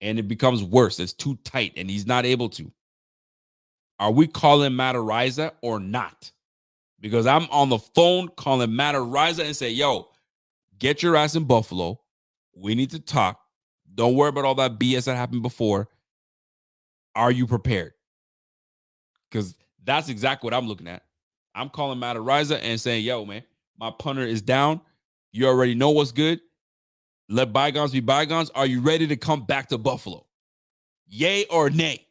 and it becomes worse. It's too tight, and he's not able to. Are we calling Matt Araiza or not? Because I'm on the phone calling Matt Araiza and say, yo, get your ass in Buffalo. We need to talk. Don't worry about all that BS that happened before. Are you prepared? Because that's exactly what I'm looking at. I'm calling Matt Araiza and saying, yo, man, my punter is down. You already know what's good. Let bygones be bygones. Are you ready to come back to Buffalo? Yay or nay?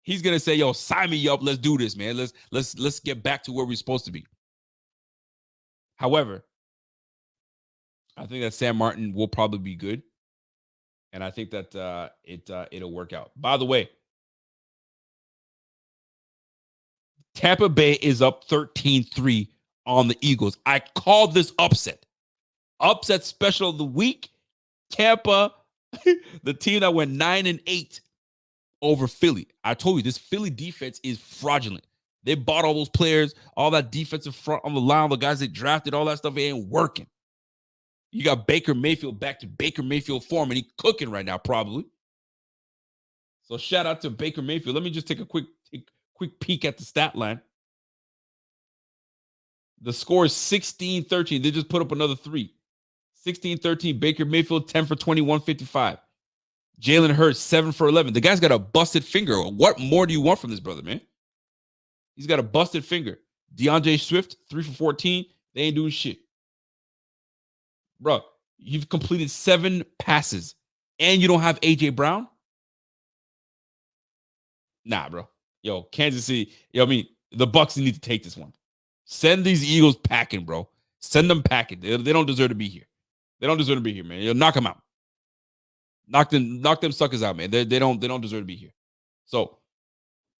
He's gonna say, yo, sign me up. Let's do this, man. Let's get back to where we're supposed to be. However, I think that Sam Martin will probably be good. And I think that it'll work out. By the way, Tampa Bay is up 13-3 on the Eagles. I called this upset. Upset special of the week. Tampa, the team that went 9-8 over Philly. I told you, this Philly defense is fraudulent. They bought all those players, all that defensive front on the line, the guys they drafted, all that stuff, it ain't working. You got Baker Mayfield back to Baker Mayfield form, and he's cooking right now, probably. So shout out to Baker Mayfield. Let me just take a quick peek at the stat line. The score is 16-13. They just put up another 3. 16-13. Baker Mayfield, 10 for 20, 155. Jalen Hurts, 7 for 11. The guy's got a busted finger. What more do you want from this brother, man? He's got a busted finger. DeAndre Swift, 3 for 14. They ain't doing shit. Bro, you've completed 7 passes and you don't have A.J. Brown? Nah, bro. Yo, Kansas City. Yo, I mean, the Bucs need to take this one. Send these Eagles packing, bro. Send them packing. They don't deserve to be here. They don't deserve to be here, man. You'll knock them out. Knock them suckers out, man. They don't deserve to be here. So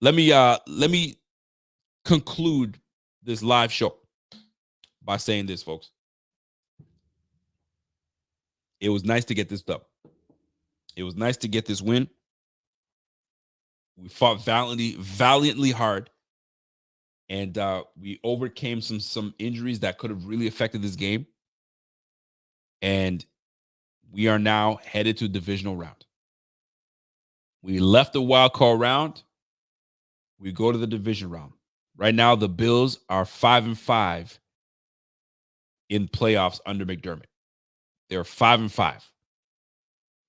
let me conclude this live show by saying this, folks. It was nice to get this dub. It was nice to get this win. We fought valiantly hard, and we overcame some injuries that could have really affected this game. And we are now headed to divisional round. We left the wild card round. We go to the division round. Right now, the Bills are 5-5 in playoffs under McDermott. They're 5-5.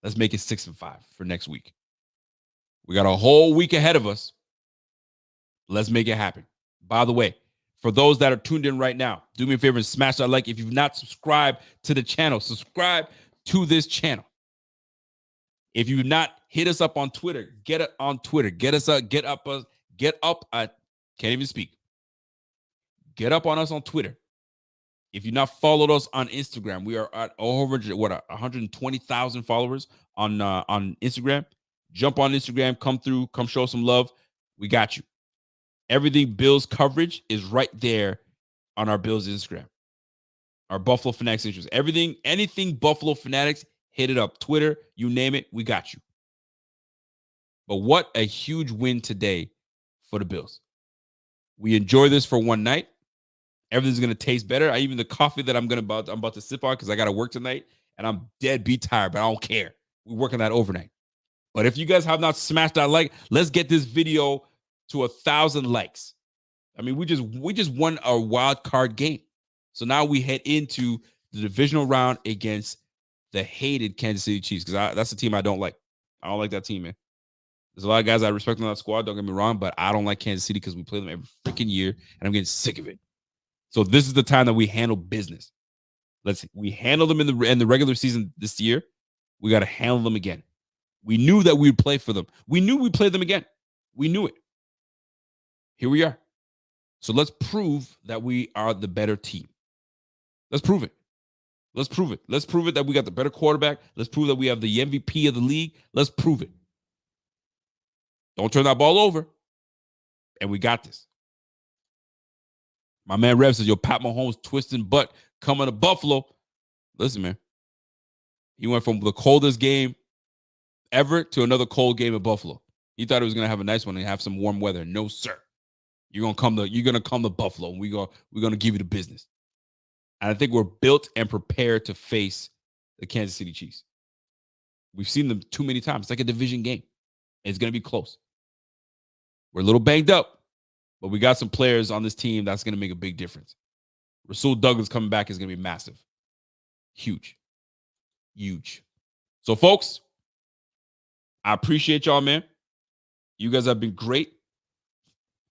Let's make it 6-5 for next week. We got a whole week ahead of us. Let's make it happen. By the way, for those that are tuned in right now, do me a favor and smash that like. If you've not subscribed to the channel, subscribe to this channel. If you've not hit us up on Twitter, get it on Twitter. Get up. I can't even speak. Get up on us on Twitter. If you've not followed us on Instagram, we are at over 120,000 followers on Instagram. Jump on Instagram, come through, come show some love. We got you. Everything Bills coverage is right there on our Bills Instagram. Our Buffalo Fanatics interest. Anything Buffalo Fanatics, hit it up. Twitter, you name it, we got you. But what a huge win today for the Bills. We enjoy this for one night. Everything's gonna taste better. Even the coffee that I'm about to sip on because I gotta work tonight and I'm dead beat tired, but I don't care. We're working that overnight. But if you guys have not smashed that like, let's get this video to 1,000 likes. I mean, we just won our wild card game. So now we head into the divisional round against the hated Kansas City Chiefs because that's the team I don't like. I don't like that team, man. There's a lot of guys I respect on that squad, don't get me wrong, but I don't like Kansas City because we play them every freaking year, and I'm getting sick of it. So this is the time that we handle business. We handle them in the regular season this year. We got to handle them again. We knew that we would play for them. We knew we'd play them again. We knew it. Here we are. So let's prove that we are the better team. Let's prove it. Let's prove it. Let's prove it that we got the better quarterback. Let's prove that we have the MVP of the league. Let's prove it. Don't turn that ball over. And we got this. My man Rev says, yo, Pat Mahomes twisting butt coming to Buffalo. Listen, man. He went from the coldest game ever to another cold game at Buffalo. He thought he was going to have a nice one and have some warm weather. No, sir. You're going to come to Buffalo, and we're going to give you the business. And I think we're built and prepared to face the Kansas City Chiefs. We've seen them too many times. It's like a division game. It's going to be close. We're a little banged up, but we got some players on this team that's going to make a big difference. Rasul Douglas coming back is going to be massive. Huge. So, folks, I appreciate y'all, man. You guys have been great.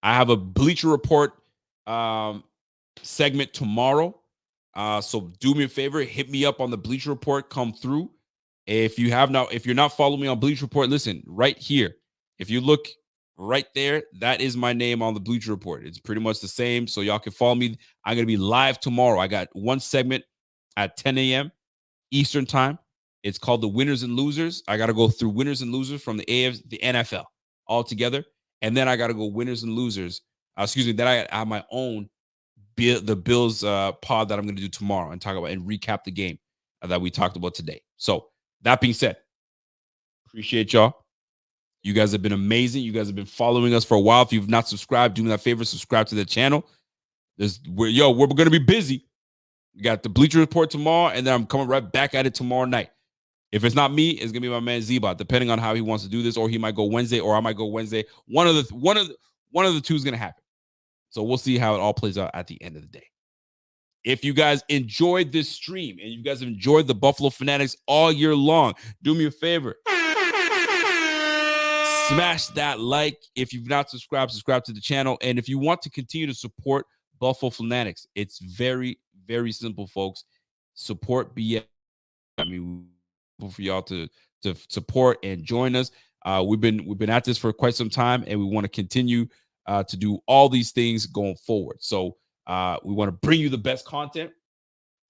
I have a Bleacher Report segment tomorrow. So do me a favor, hit me up on the Bleacher Report, come through. If you're not following me on Bleacher Report, listen, right here. If you look right there, that is my name on the Bleacher Report. It's pretty much the same. So y'all can follow me. I'm going to be live tomorrow. I got one segment at 10 a.m. Eastern time. It's called the Winners and Losers. I got to go through winners and losers from the NFL all together. And then I got to go winners and losers. Then I have my own the Bills pod that I'm going to do tomorrow and talk about and recap the game that we talked about today. So that being said, appreciate y'all. You guys have been amazing. You guys have been following us for a while. If you've not subscribed, do me that favor, subscribe to the channel. We're going to be busy. We got the Bleacher Report tomorrow, and then I'm coming right back at it tomorrow night. If it's not me, it's gonna be my man Zebot, depending on how he wants to do this, or he might go Wednesday, or I might go Wednesday. One of the two is gonna happen. So we'll see how it all plays out at the end of the day. If you guys enjoyed this stream and you guys have enjoyed the Buffalo Fanatics all year long, do me a favor. Smash that like. If you've not subscribed, subscribe to the channel. And if you want to continue to support Buffalo Fanatics, it's very, very simple, folks. Support BF. For y'all to support and join us. We've been at this for quite some time, and we want to continue to do all these things going forward. So we want to bring you the best content.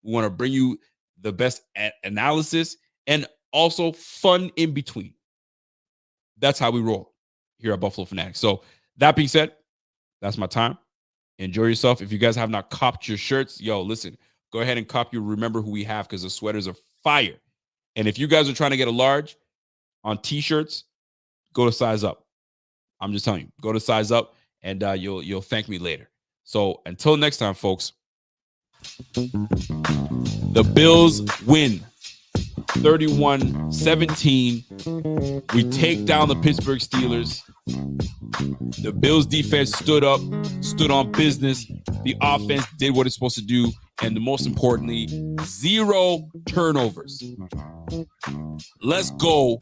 We want to bring you the best analysis and also fun in between. That's how we roll here at Buffalo Fanatics. So that being said, that's my time. Enjoy yourself. If you guys have not copped your shirts, listen, go ahead and cop your Remember Who We Have, because the sweaters are fire. And if you guys are trying to get a large on T-shirts, go to Size Up. I'm just telling you, go to Size Up, and you'll thank me later. So until next time, folks, the Bills win 31-17. We take down the Pittsburgh Steelers. The Bills defense stood up, stood on business. The offense did what it's supposed to do. And most importantly, 0 turnovers. Let's go.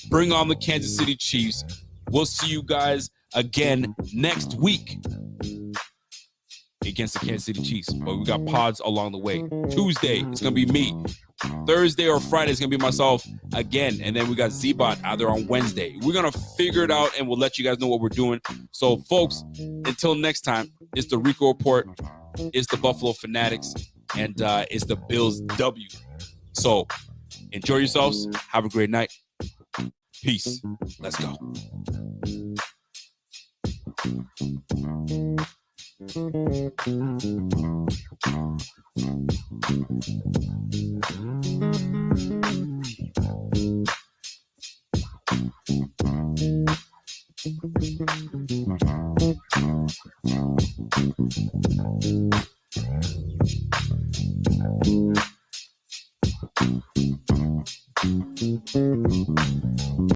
Bring on the Kansas City Chiefs. We'll see you guys again next week against the Kansas City Chiefs. But we got pods along the way. Tuesday, it's going to be me. Thursday or Friday, it's going to be myself again. And then we got Z-Bot either on Wednesday. We're going to figure it out, and we'll let you guys know what we're doing. So, folks, until next time, it's the Rico Report. It's the Buffalo Fanatics, and it's the Bills W. So enjoy yourselves. Have a great night. Peace. Let's go.